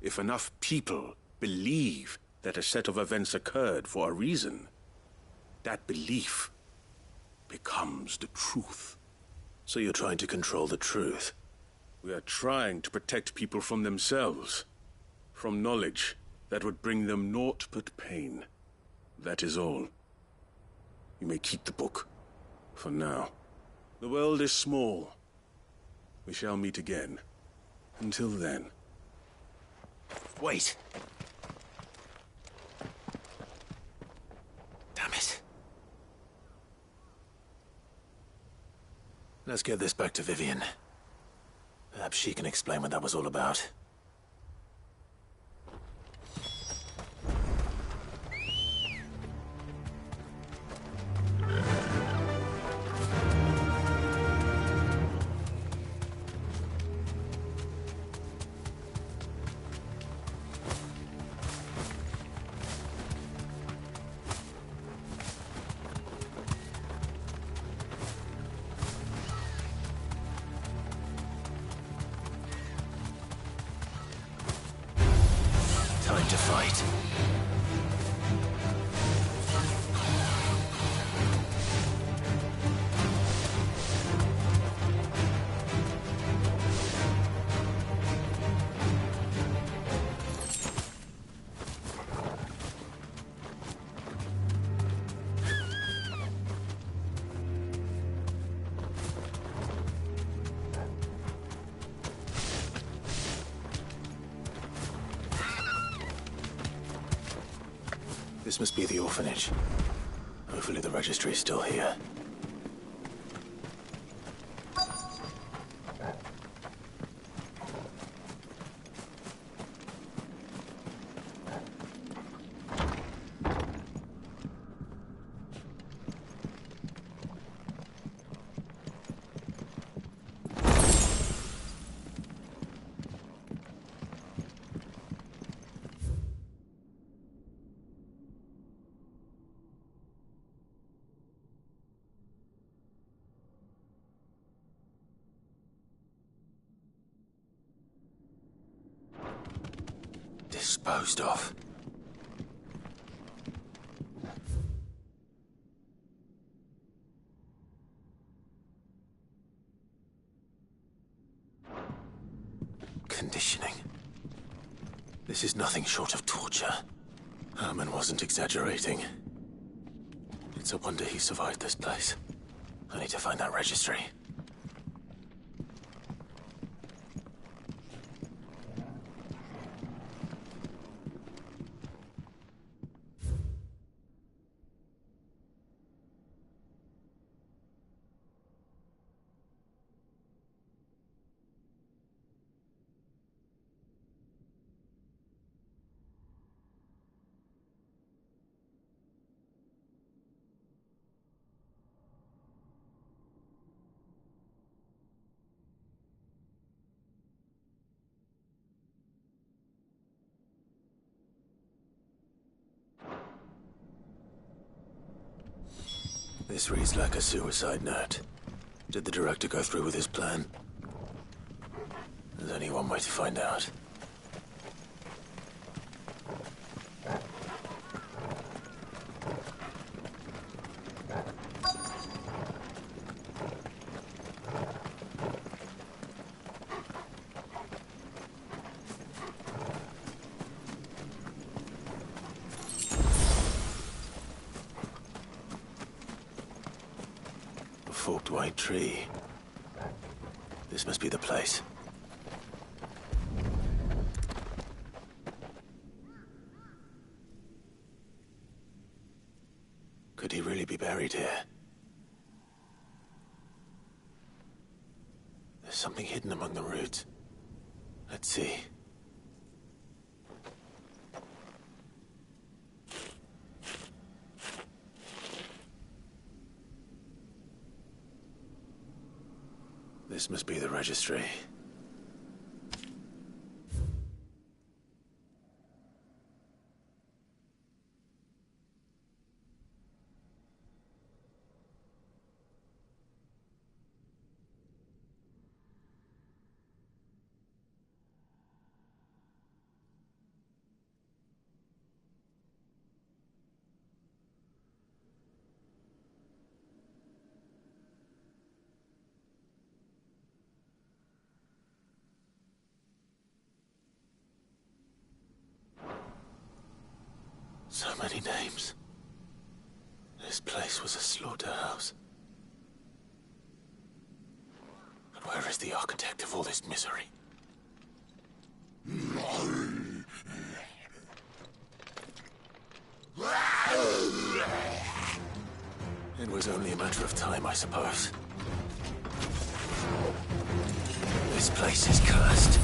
If enough people believe that a set of events occurred for a reason, that belief becomes the truth. So you're trying to control the truth? We are trying to protect people from themselves, from knowledge that would bring them naught but pain. That is all. You may keep the book, for now. The world is small. We shall meet again. Until then. Wait! Damn it. Let's get this back to Vivian. Perhaps she can explain what that was all about. Time to fight. This must be the orphanage. Hopefully the registry is still here. Disposed of. Conditioning. This is nothing short of torture. Herman wasn't exaggerating. It's a wonder he survived this place. I need to find that registry. This reads like a suicide note. Did the director go through with his plan? There's only one way to find out. forked white tree. This must be the place. Could he really be buried here? There's something hidden among the roots. Let's see. This must be the registry. So many names. This place was a slaughterhouse. And where is the architect of all this misery? It was only a matter of time, I suppose. This place is cursed.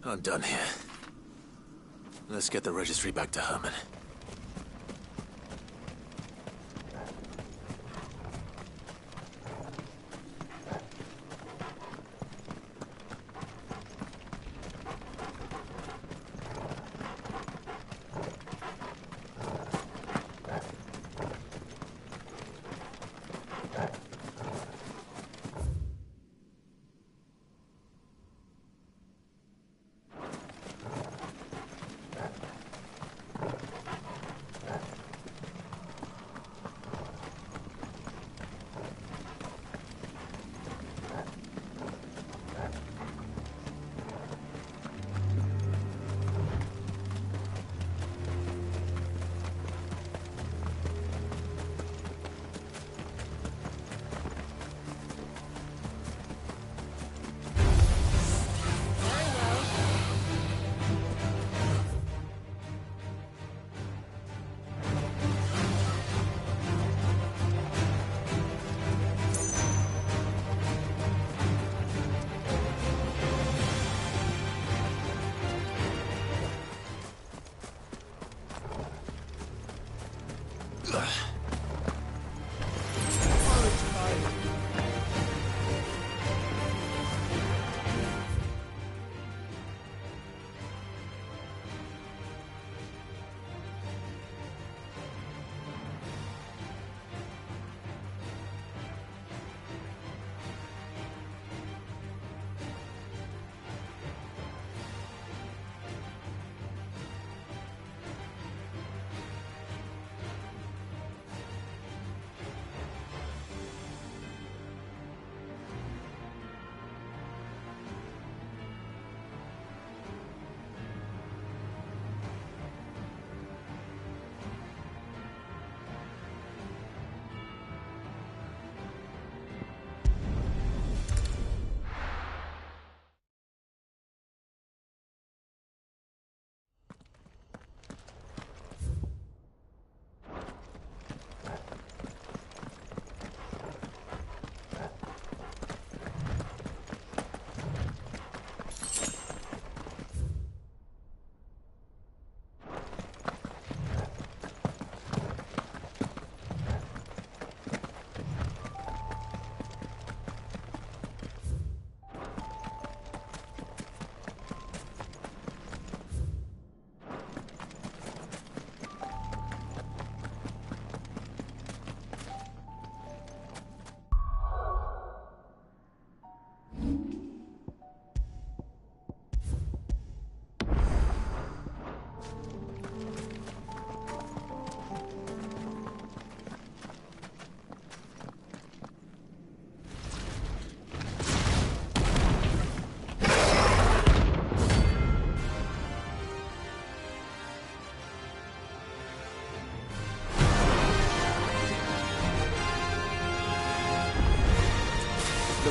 I'm done here. Let's get the registry back to Herman.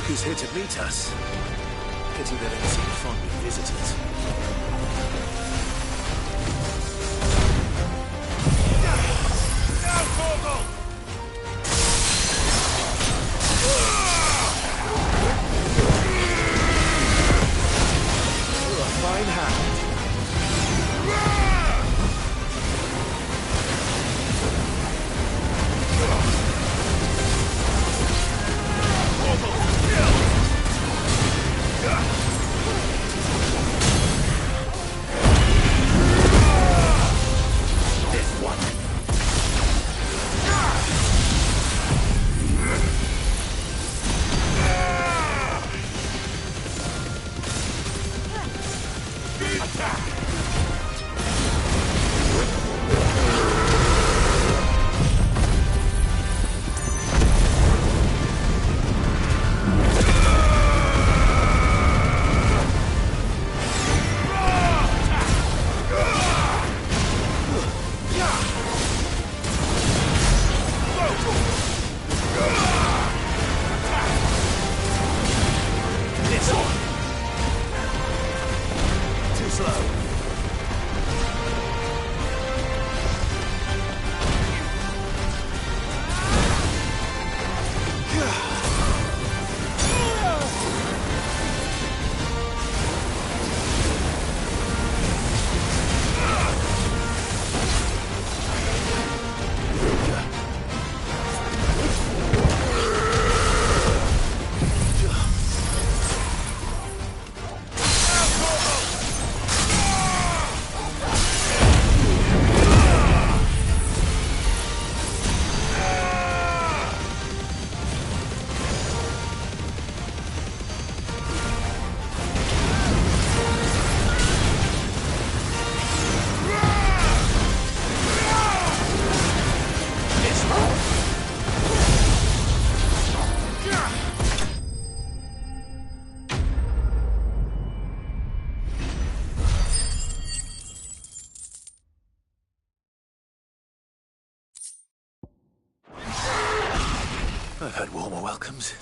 who's here to meet us. Pity they don't seem fond of visitors. Now, Corvo! A fine hand. I've had warmer welcomes.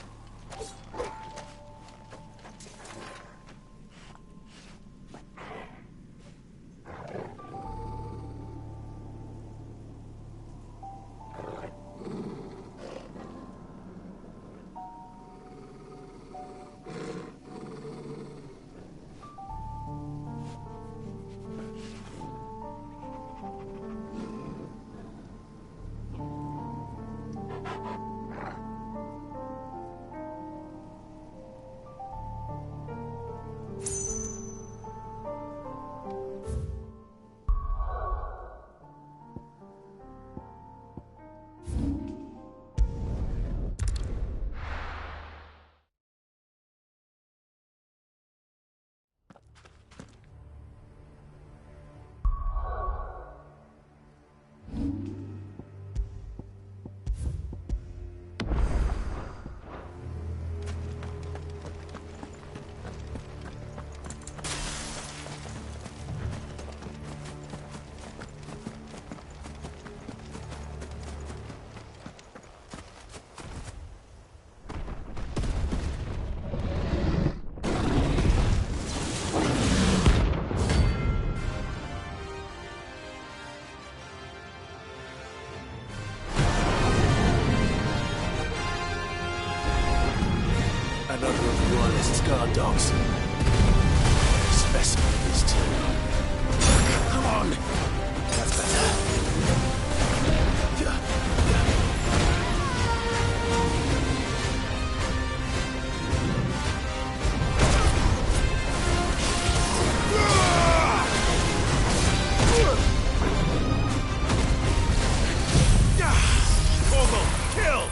Another of Royalist's guard dogs. Specimen of these two. Come on! That's better. Kill!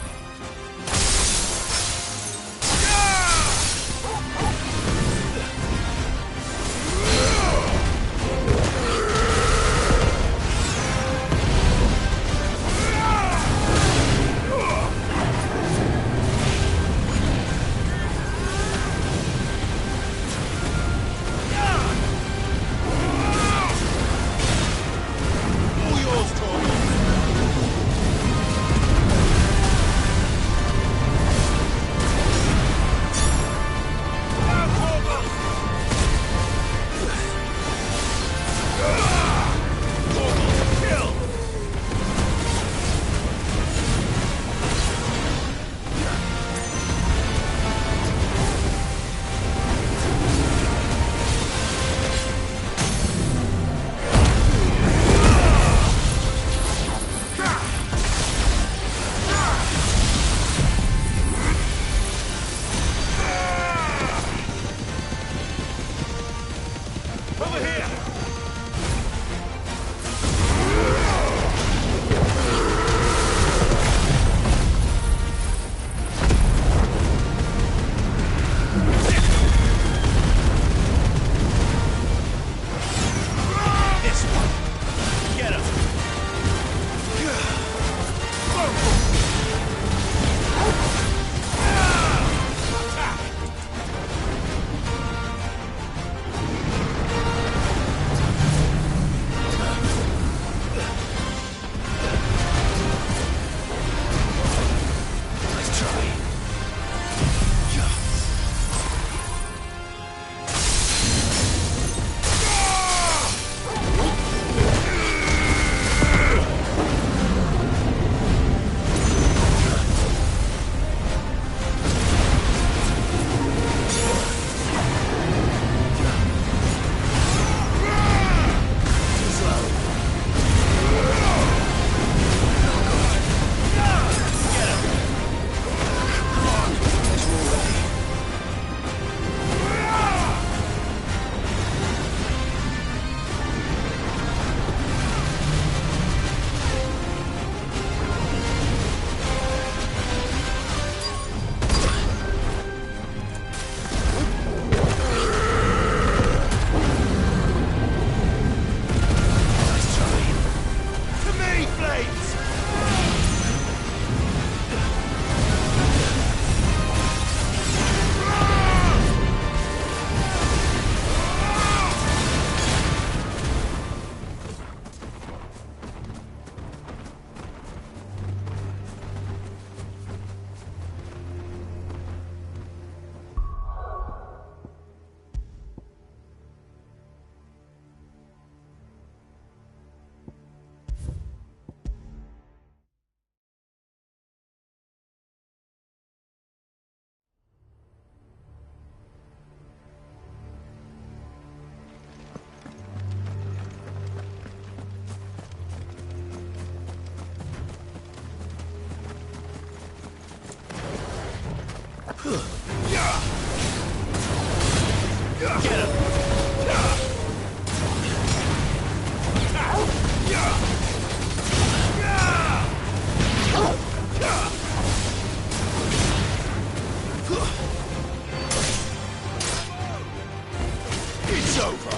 It's over.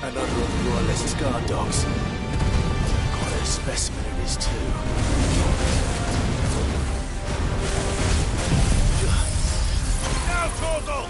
Another of the Royalist guard dogs. Quite a specimen it is, too. Now, Torgal!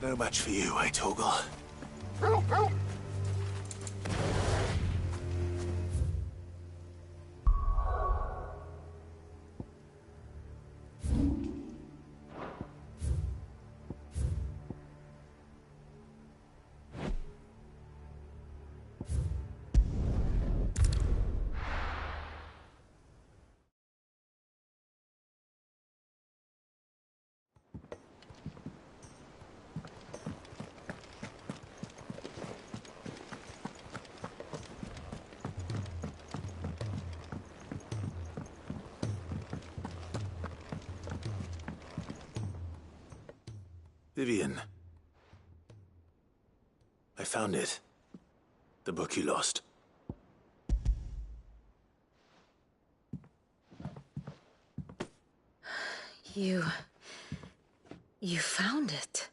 No match for you, eh, Torgal? Vivian. I found it. The book you lost. You found it.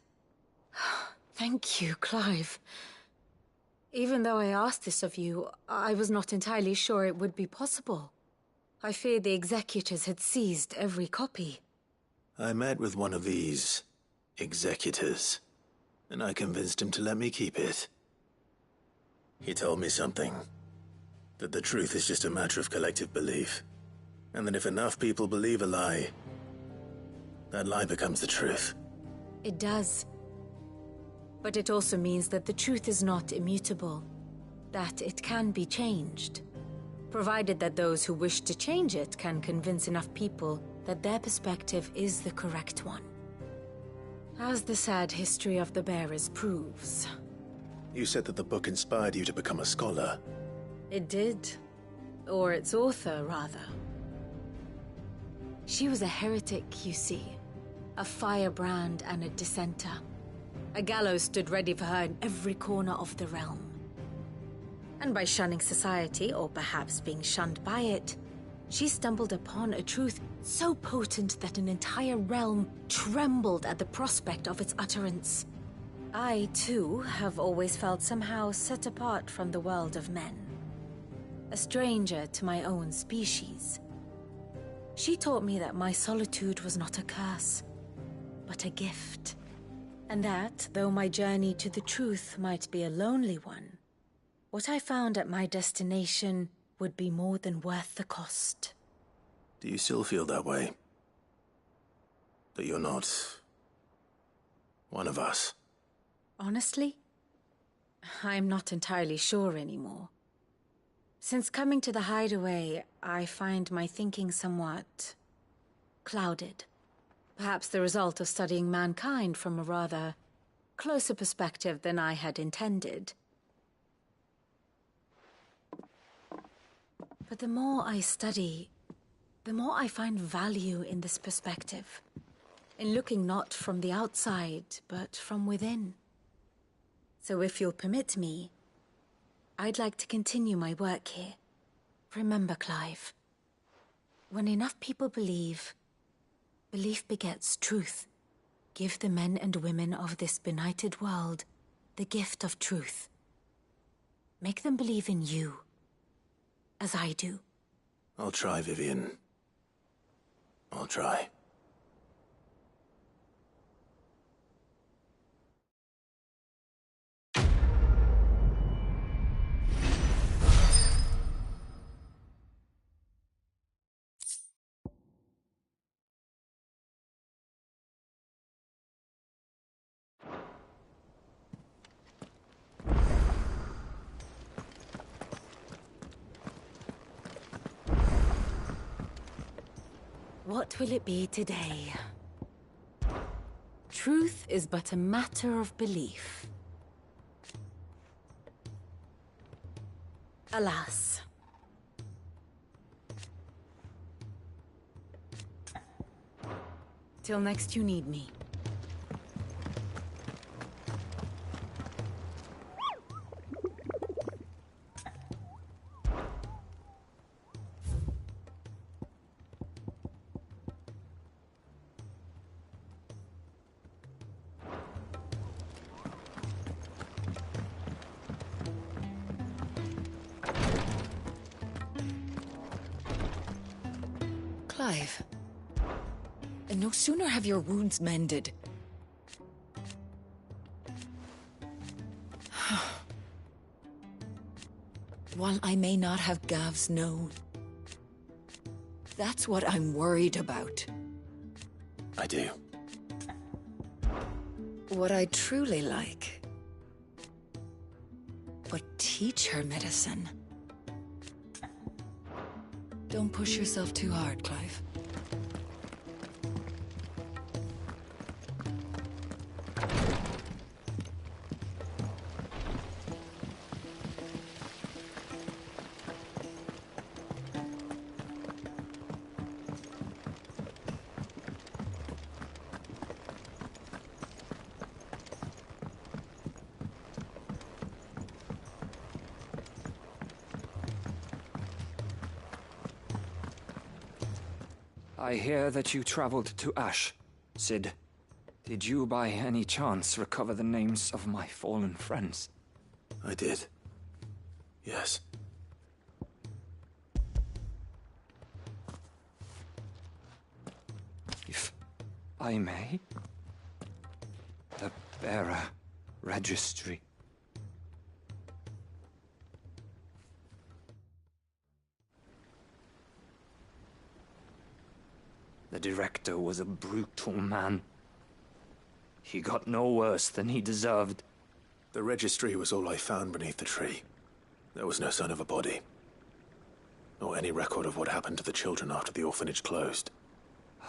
Thank you, Clive. Even though I asked this of you, I was not entirely sure it would be possible. I feared the executors had seized every copy. I met with one of these executors, and I convinced him to let me keep it. He told me something. That the truth is just a matter of collective belief. And that if enough people believe a lie, that lie becomes the truth. It does. But it also means that the truth is not immutable. That it can be changed. Provided that those who wish to change it can convince enough people that their perspective is the correct one. As the sad history of the bearers proves. You said that the book inspired you to become a scholar. It did. Or its author, rather. She was a heretic, you see. A firebrand and a dissenter. A gallows stood ready for her in every corner of the realm. And by shunning society, or perhaps being shunned by it, she stumbled upon a truth so potent that an entire realm trembled at the prospect of its utterance. I, too, have always felt somehow set apart from the world of men. A stranger to my own species. She taught me that my solitude was not a curse, but a gift. And that, though my journey to the truth might be a lonely one, what I found at my destination would be more than worth the cost. Do you still feel that way? That you're not one of us? Honestly, I'm not entirely sure anymore. Since coming to the hideaway, I find my thinking somewhat clouded. Perhaps the result of studying mankind from a rather closer perspective than I had intended. But the more I study, the more I find value in this perspective. In looking not from the outside, but from within. So if you'll permit me, I'd like to continue my work here. Remember, Clive, when enough people believe, belief begets truth. Give the men and women of this benighted world the gift of truth. Make them believe in you, as I do. I'll try, Vivian. I'll try. What will it be today? Truth is but a matter of belief. Alas. Till next you need me. Clive. No sooner have your wounds mended. While I may not have Gav's nose, that's what I'm worried about. I do. What I truly like would teach her medicine. Don't push yourself too hard, Clive. I hear that you traveled to Ash, Cid. Did you by any chance recover the names of my fallen friends? I did. Yes. If I may? The bearer registry. The director was a brutal man. He got no worse than he deserved. The registry was all I found beneath the tree. There was no sign of a body. Or any record of what happened to the children after the orphanage closed.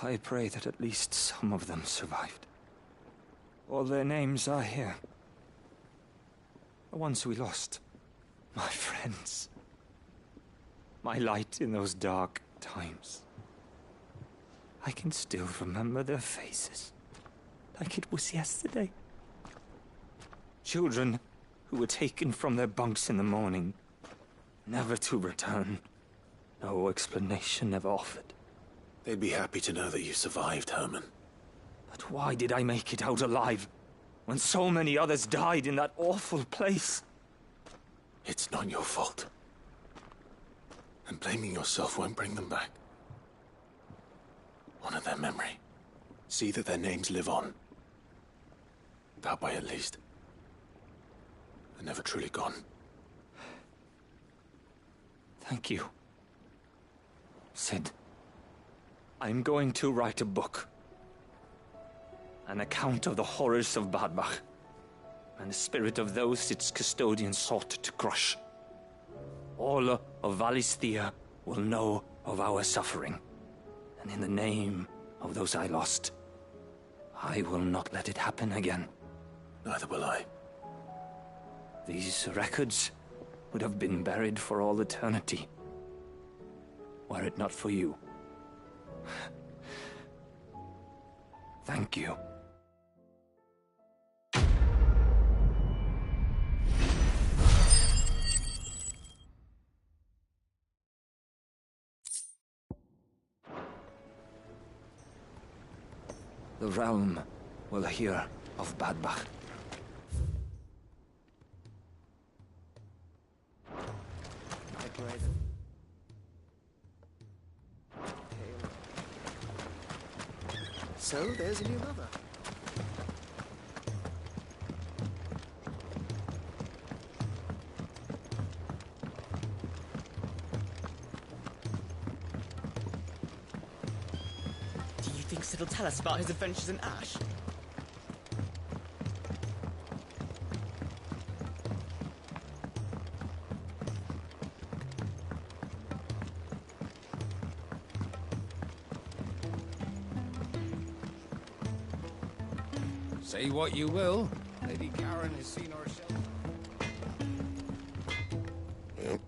I pray that at least some of them survived. All their names are here. The ones we lost. My friends. My light in those dark times. I can still remember their faces, like it was yesterday. Children who were taken from their bunks in the morning, never to return. No explanation ever offered. They'd be happy to know that you survived, Herman. But why did I make it out alive, when so many others died in that awful place? It's not your fault. And blaming yourself won't bring them back. Honor their memory. See that their names live on. That way, at least. They're never truly gone. Thank you. Cid, I'm going to write a book. An account of the horrors of Badbach, and the spirit of those its custodians sought to crush. All of Valisthea will know of our suffering. And in the name of those I lost, I will not let it happen again. Neither will I. These records would have been buried for all eternity, were it not for you. Thank you. The realm will hear of Badbach. I pray that... So, there's a new mother. It'll tell us about his adventures in Ash. Say what you will, Lady Karen has seen our shelter. Yep.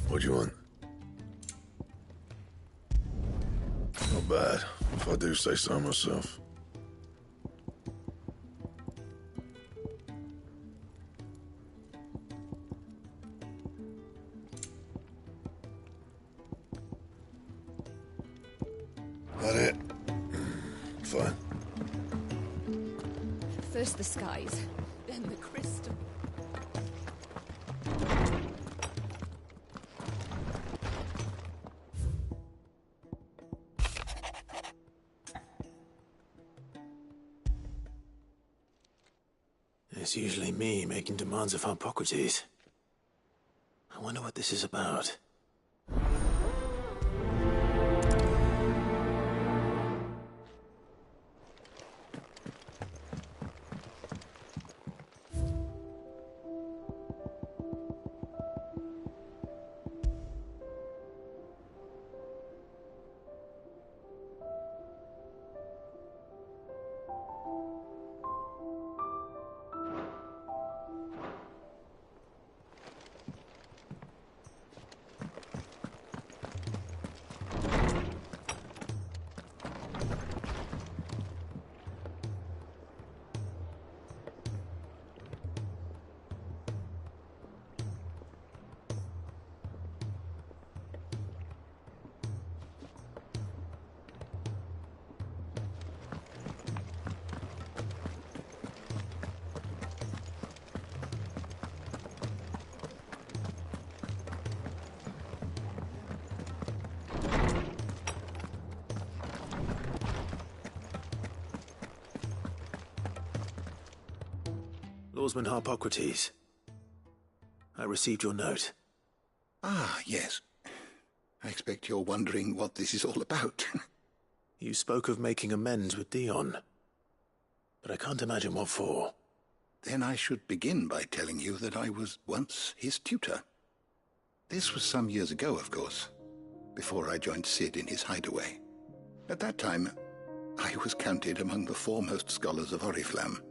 What do you want? Oh, Not bad, if I do say so myself. That it? Fine. First the skies, then the crystal. It's usually me making demands of Hippocrates. I wonder what this is about. Lawsman Hippocrates. I received your note. Ah, yes. I expect you're wondering what this is all about. You spoke of making amends with Dion, but I can't imagine what for. Then I should begin by telling you that I was once his tutor. This was some years ago, of course, before I joined Cid in his hideaway. At that time, I was counted among the foremost scholars of Oriflamme,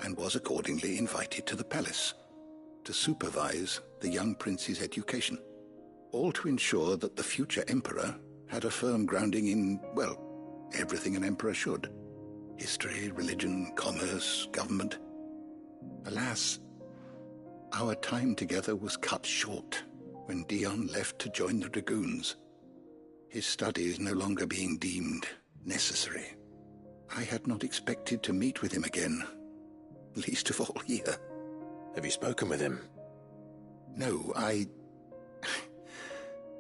and was accordingly invited to the palace to supervise the young prince's education, all to ensure that the future emperor had a firm grounding in, well, everything an emperor should. History, religion, commerce, government. Alas, our time together was cut short when Dion left to join the dragoons, his studies no longer being deemed necessary. I had not expected to meet with him again, least of all here. Have you spoken with him? No, I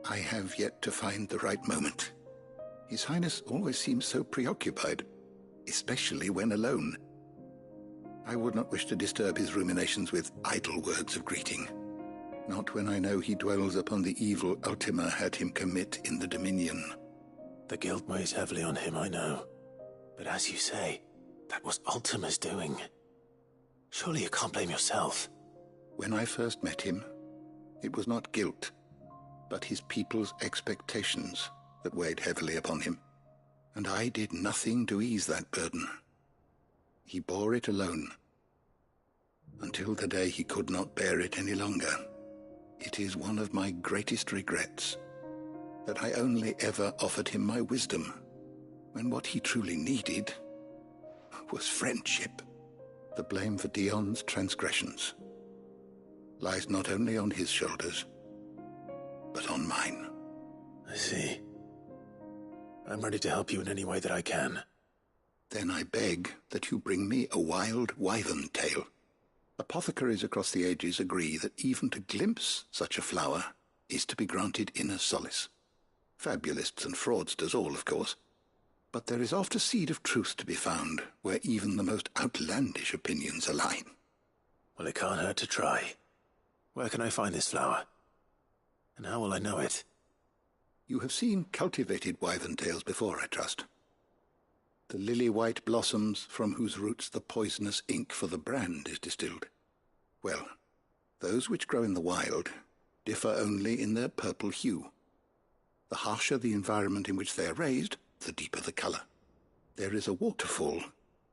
have yet to find the right moment. His Highness always seems so preoccupied, especially when alone. I would not wish to disturb his ruminations with idle words of greeting, not when I know he dwells upon the evil Ultima had him commit in the Dominion. The guilt weighs heavily on him, I know. But as you say, that was Ultima's doing. Surely you can't blame yourself. When I first met him, it was not guilt, but his people's expectations that weighed heavily upon him, and I did nothing to ease that burden. He bore it alone, until the day he could not bear it any longer. It is one of my greatest regrets that I only ever offered him my wisdom, when what he truly needed was friendship. The blame for Dion's transgressions lies not only on his shoulders, but on mine. I see. I'm ready to help you in any way that I can. Then I beg that you bring me a wild wyvern tail. Apothecaries across the ages agree that even to glimpse such a flower is to be granted inner solace. Fabulists and fraudsters all, of course. But there is oft a seed of truth to be found where even the most outlandish opinions align. Well, it can't hurt to try. Where can I find this flower? And how will I know it? You have seen cultivated wyvern tails before, I trust. The lily-white blossoms from whose roots the poisonous ink for the brand is distilled. Well, those which grow in the wild differ only in their purple hue. The harsher the environment in which they are raised, the deeper the colour. There is a waterfall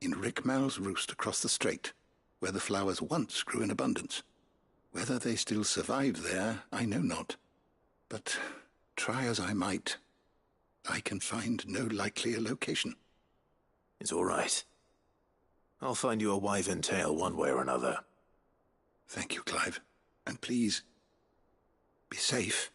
in Rickmal's roost across the strait, where the flowers once grew in abundance. Whether they still survive there, I know not. But try as I might, I can find no likelier location. It's all right. I'll find you a wyvern tail one way or another. Thank you, Clive. And please, be safe.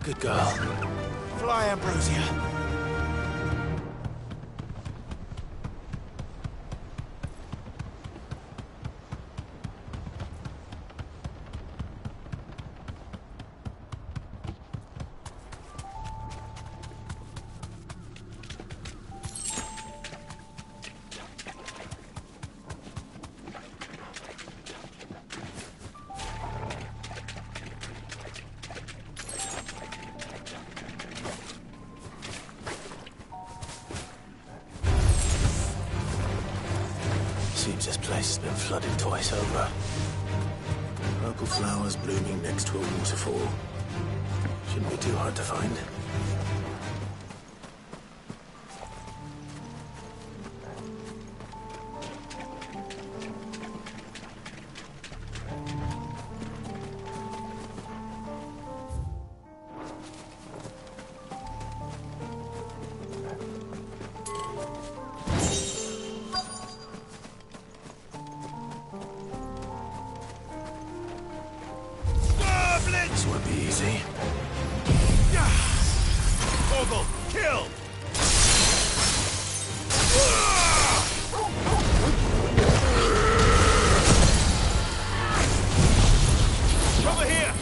Good girl. Fly, Ambrosia. Seems this place has been flooded twice over. Purple flowers blooming next to a waterfall. Shouldn't be too hard to find. This won't be easy. Ogle, kill! Over here!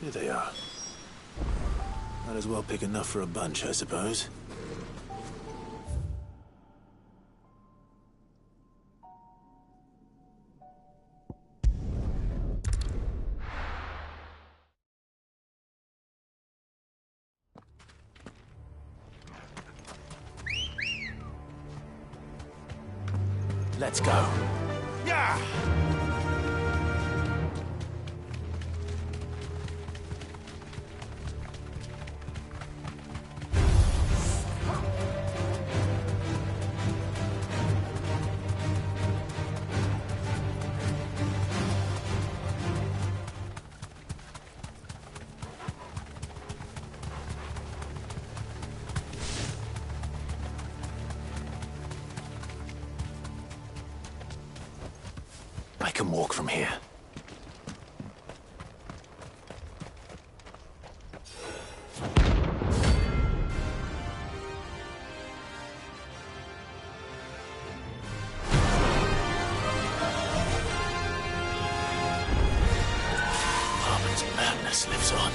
Here they are. Might as well pick enough for a bunch, I suppose. Let's go. Yeah! I can walk from here. Harmon's madness lives on.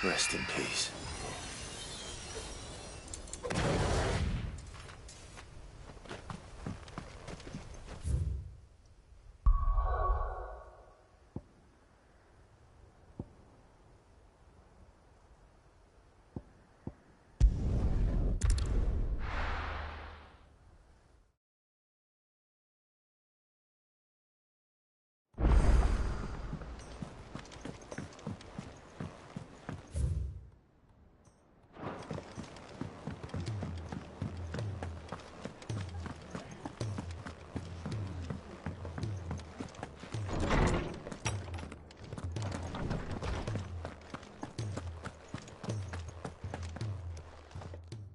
Rest in peace.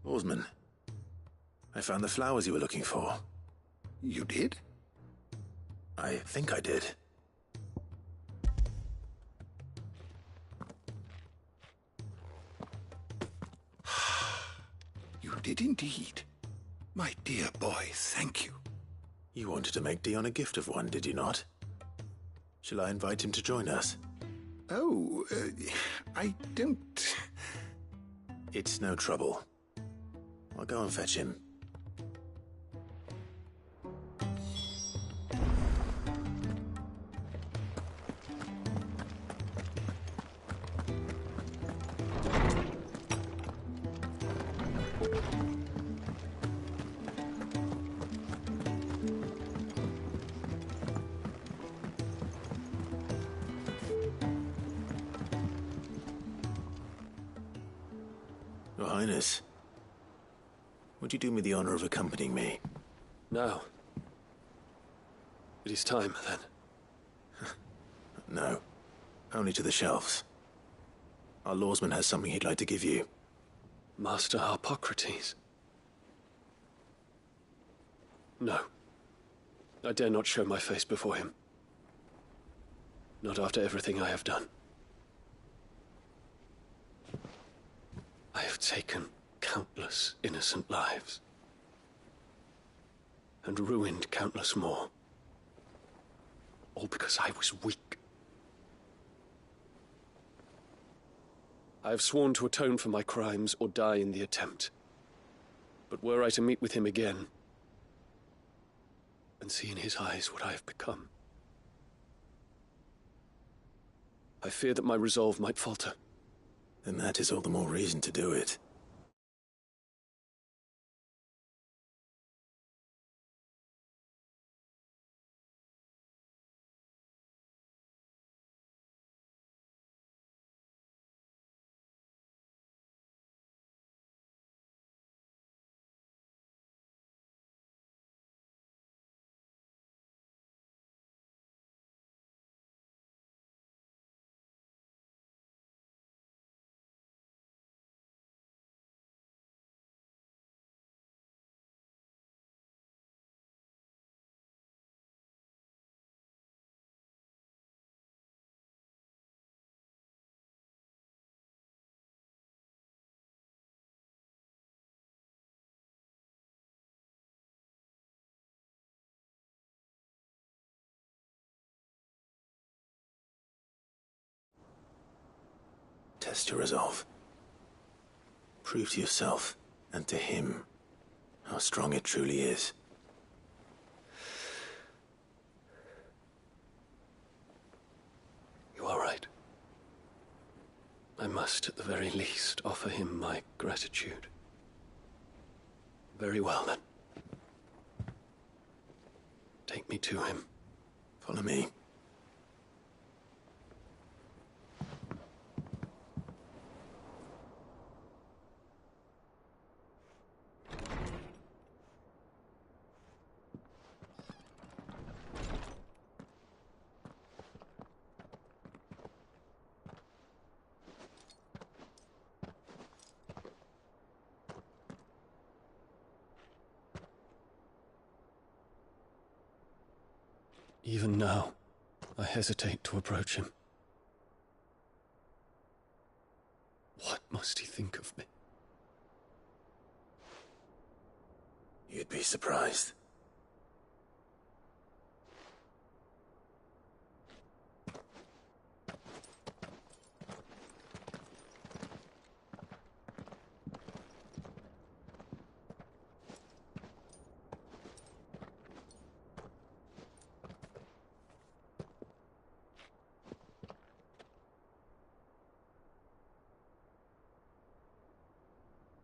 Oarsman, I found the flowers you were looking for. You did? I think I did. You did indeed. My dear boy, thank you. You wanted to make Dion a gift of one, did you not? Shall I invite him to join us? Oh, I don't... It's no trouble. I'll go and fetch him. Your Highness, would you do me the honor of accompanying me? Now. It is time, then. No. Only to the shelves. Our lawsman has something he'd like to give you. Master Harpocrates. No. I dare not show my face before him. Not after everything I have done. I have taken countless innocent lives. And ruined countless more. All because I was weak. I have sworn to atone for my crimes or die in the attempt. But were I to meet with him again, and see in his eyes what I have become, I fear that my resolve might falter. Then that is all the more reason to do it. Test your resolve. Prove to yourself, and to him, how strong it truly is. You are right. I must, at the very least, offer him my gratitude. Very well, then. Take me to him. Follow me. Even now, I hesitate to approach him. What must he think of me? You'd be surprised.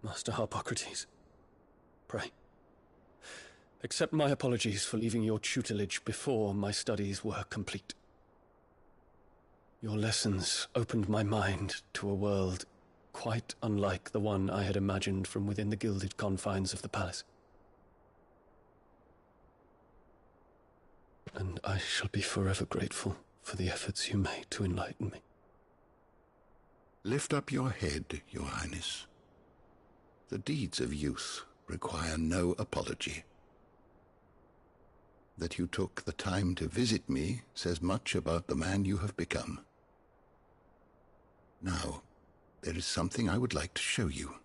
Master Harpocrates, pray, accept my apologies for leaving your tutelage before my studies were complete. Your lessons opened my mind to a world quite unlike the one I had imagined from within the gilded confines of the palace. And I shall be forever grateful for the efforts you made to enlighten me. Lift up your head, Your Highness. The deeds of youth require no apology. That you took the time to visit me says much about the man you have become. Now, there is something I would like to show you.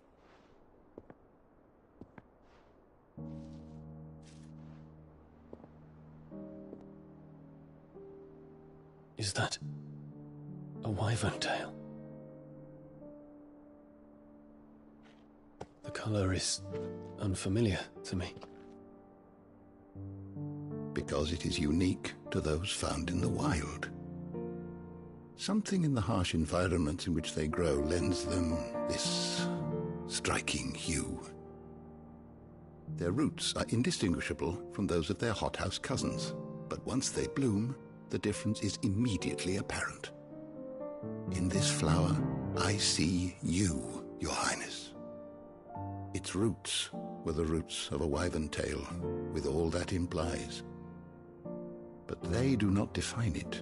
Is that a wyvern tail? The color is unfamiliar to me. Because it is unique to those found in the wild. Something in the harsh environments in which they grow lends them this striking hue. Their roots are indistinguishable from those of their hothouse cousins, but once they bloom, the difference is immediately apparent. In this flower, I see you, Your Highness. Its roots were the roots of a wyvern tale, with all that implies. But they do not define it,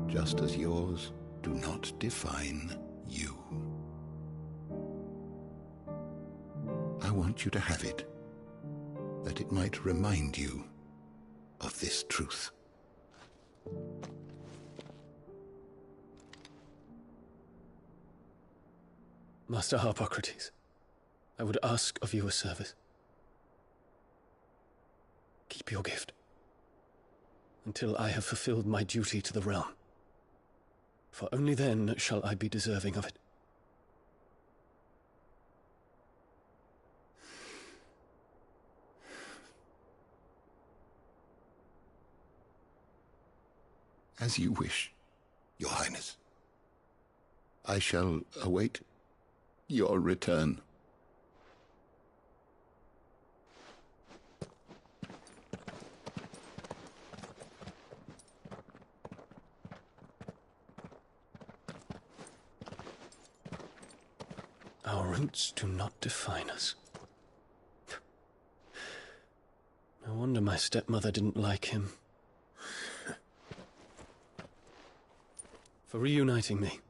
just as yours do not define you. I want you to have it, that it might remind you of this truth. Master Harpocrates, I would ask of you a service. Keep your gift until I have fulfilled my duty to the realm, for only then shall I be deserving of it. As you wish, Your Highness. I shall await your return. Our roots do not define us. No wonder my stepmother didn't like him. For reuniting me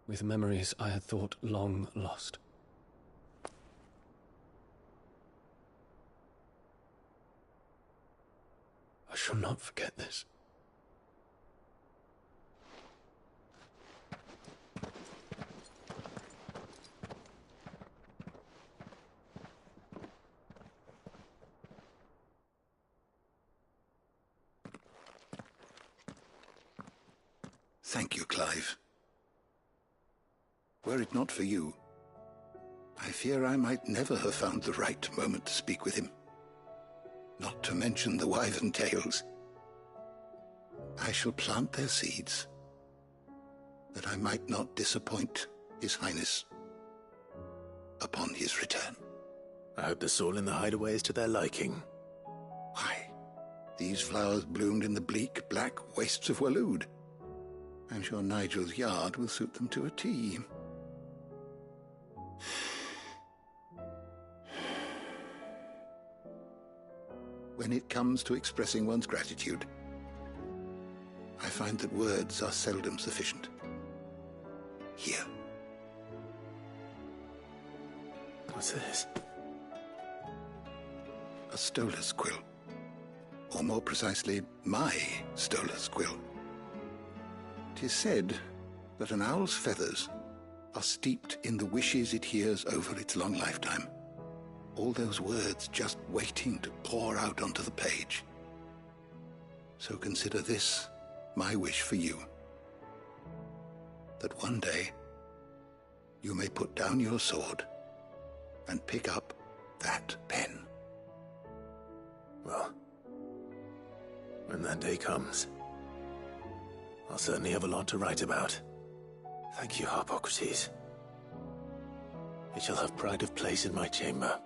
with memories I had thought long lost. I shall not forget this. Thank you, Clive. Were it not for you, I fear I might never have found the right moment to speak with him. Not to mention the wyvern tales. I shall plant their seeds, that I might not disappoint His Highness upon his return. I hope the soil in the hideaway is to their liking. Why, these flowers bloomed in the bleak, black wastes of Waloed. I'm sure Nigel's yard will suit them to a T. When it comes to expressing one's gratitude, I find that words are seldom sufficient. Here. What's this? A stolas quill. Or more precisely, my stolas quill. 'Tis said that an owl's feathers are steeped in the wishes it hears over its long lifetime. All those words just waiting to pour out onto the page. So consider this my wish for you. That one day you may put down your sword and pick up that pen. Well, when that day comes, I'll certainly have a lot to write about. Thank you, Harpocrates. It shall have pride of place in my chamber.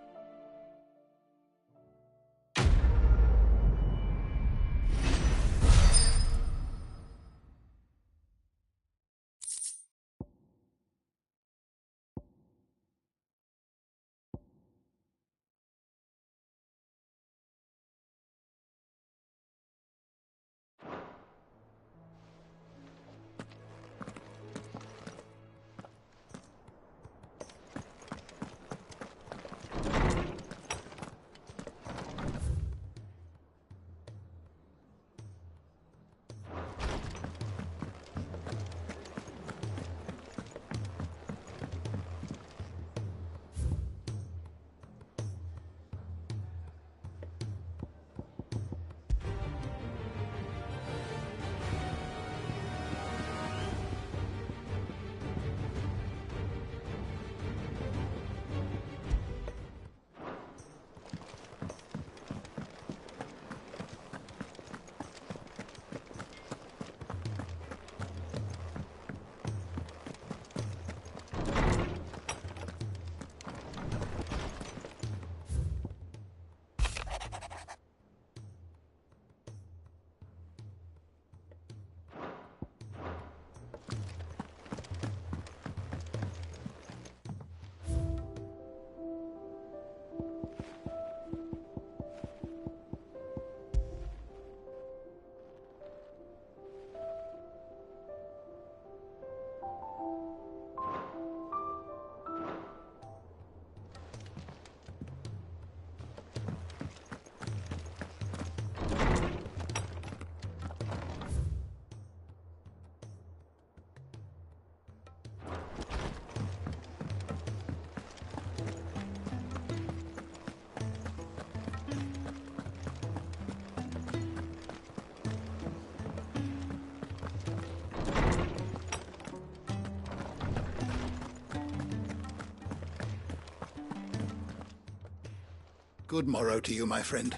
Good morrow to you, my friend.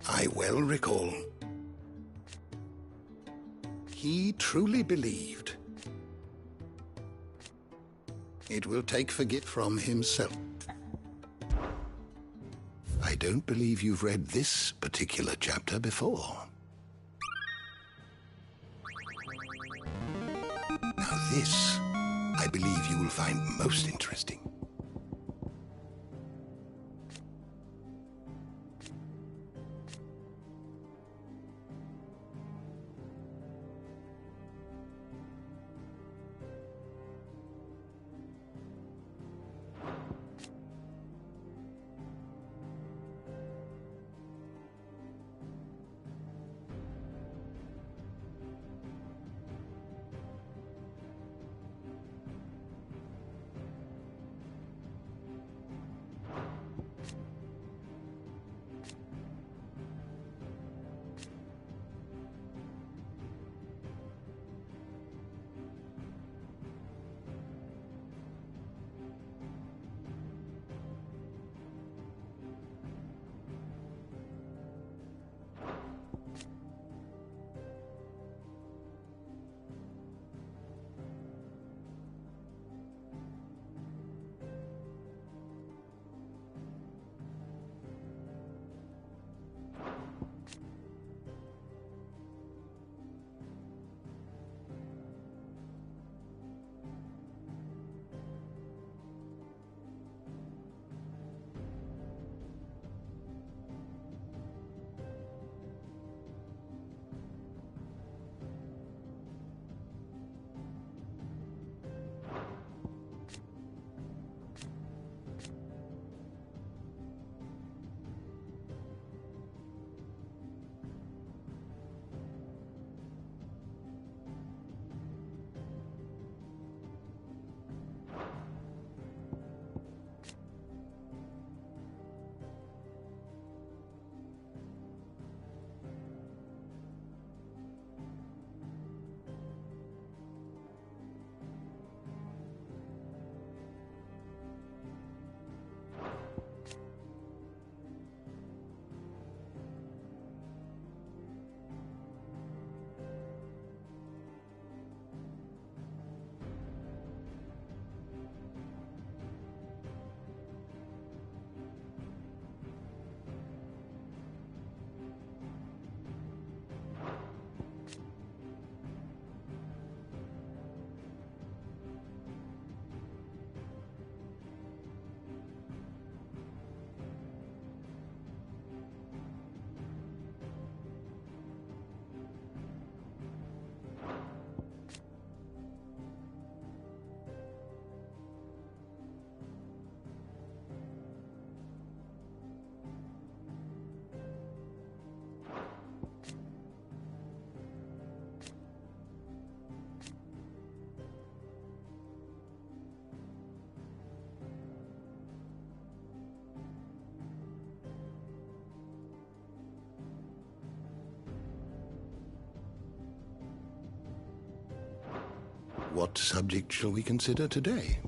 I well recall. He truly believed it will take forget from himself. I don't believe you've read this particular chapter before. Now this, I believe you will find most interesting. What subject shall we consider today?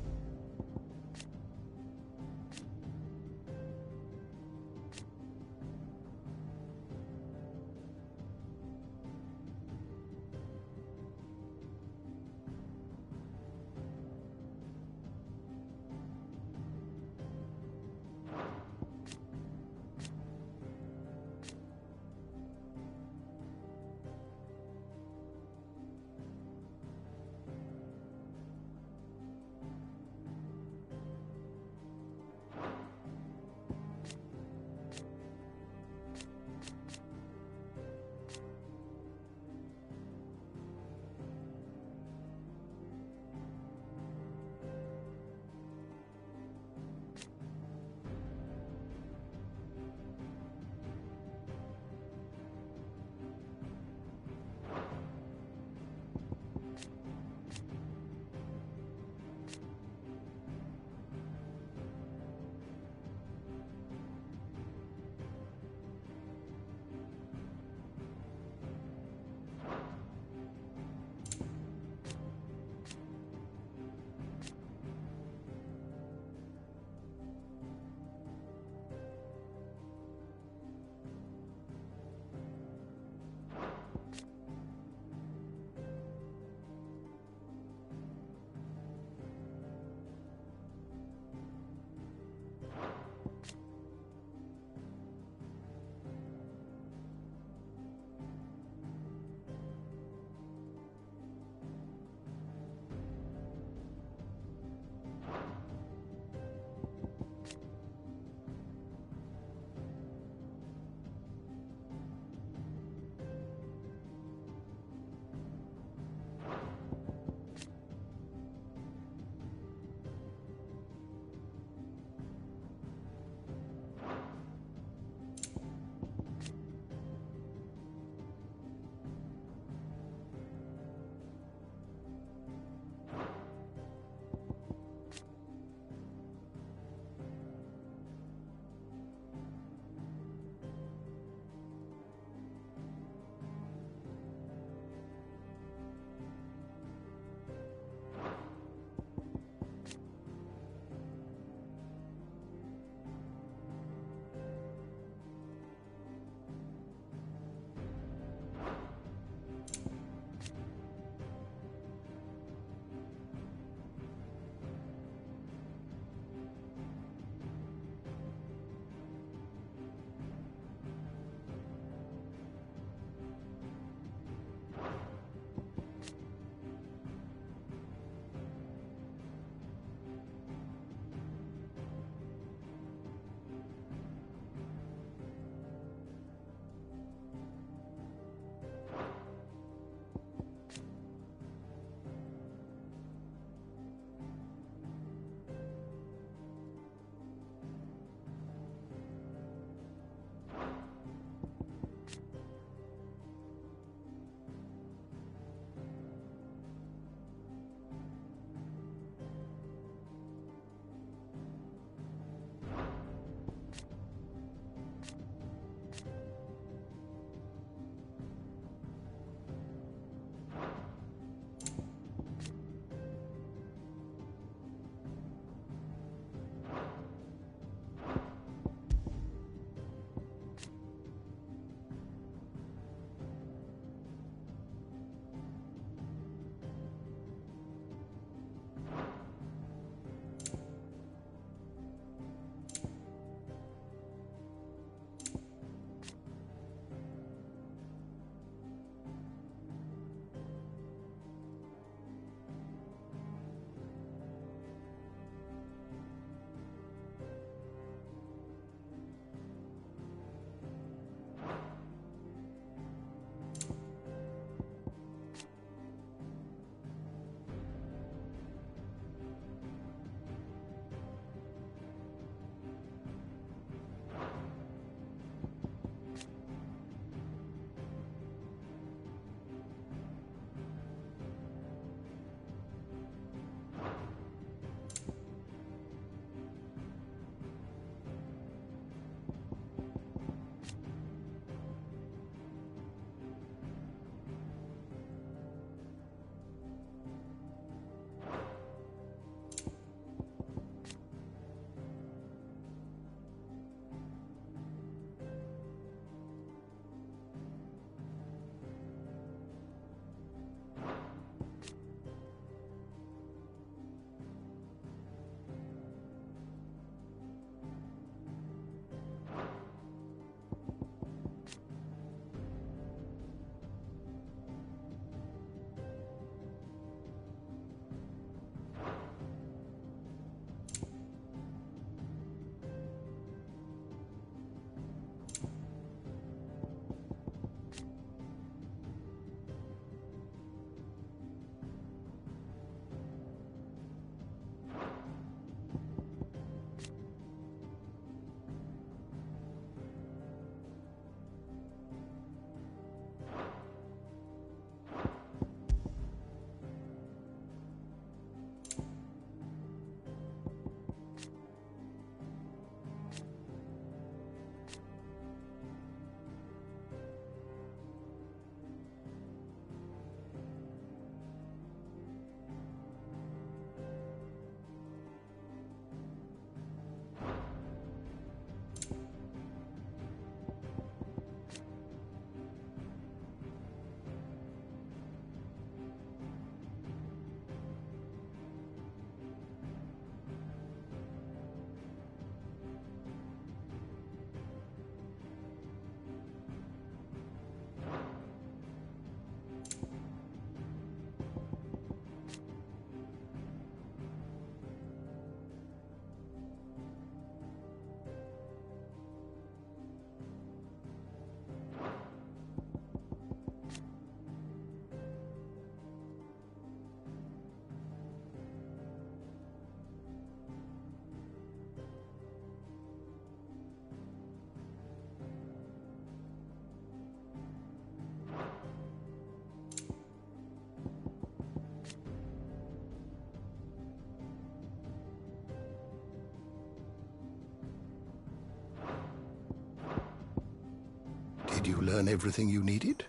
learn everything you needed?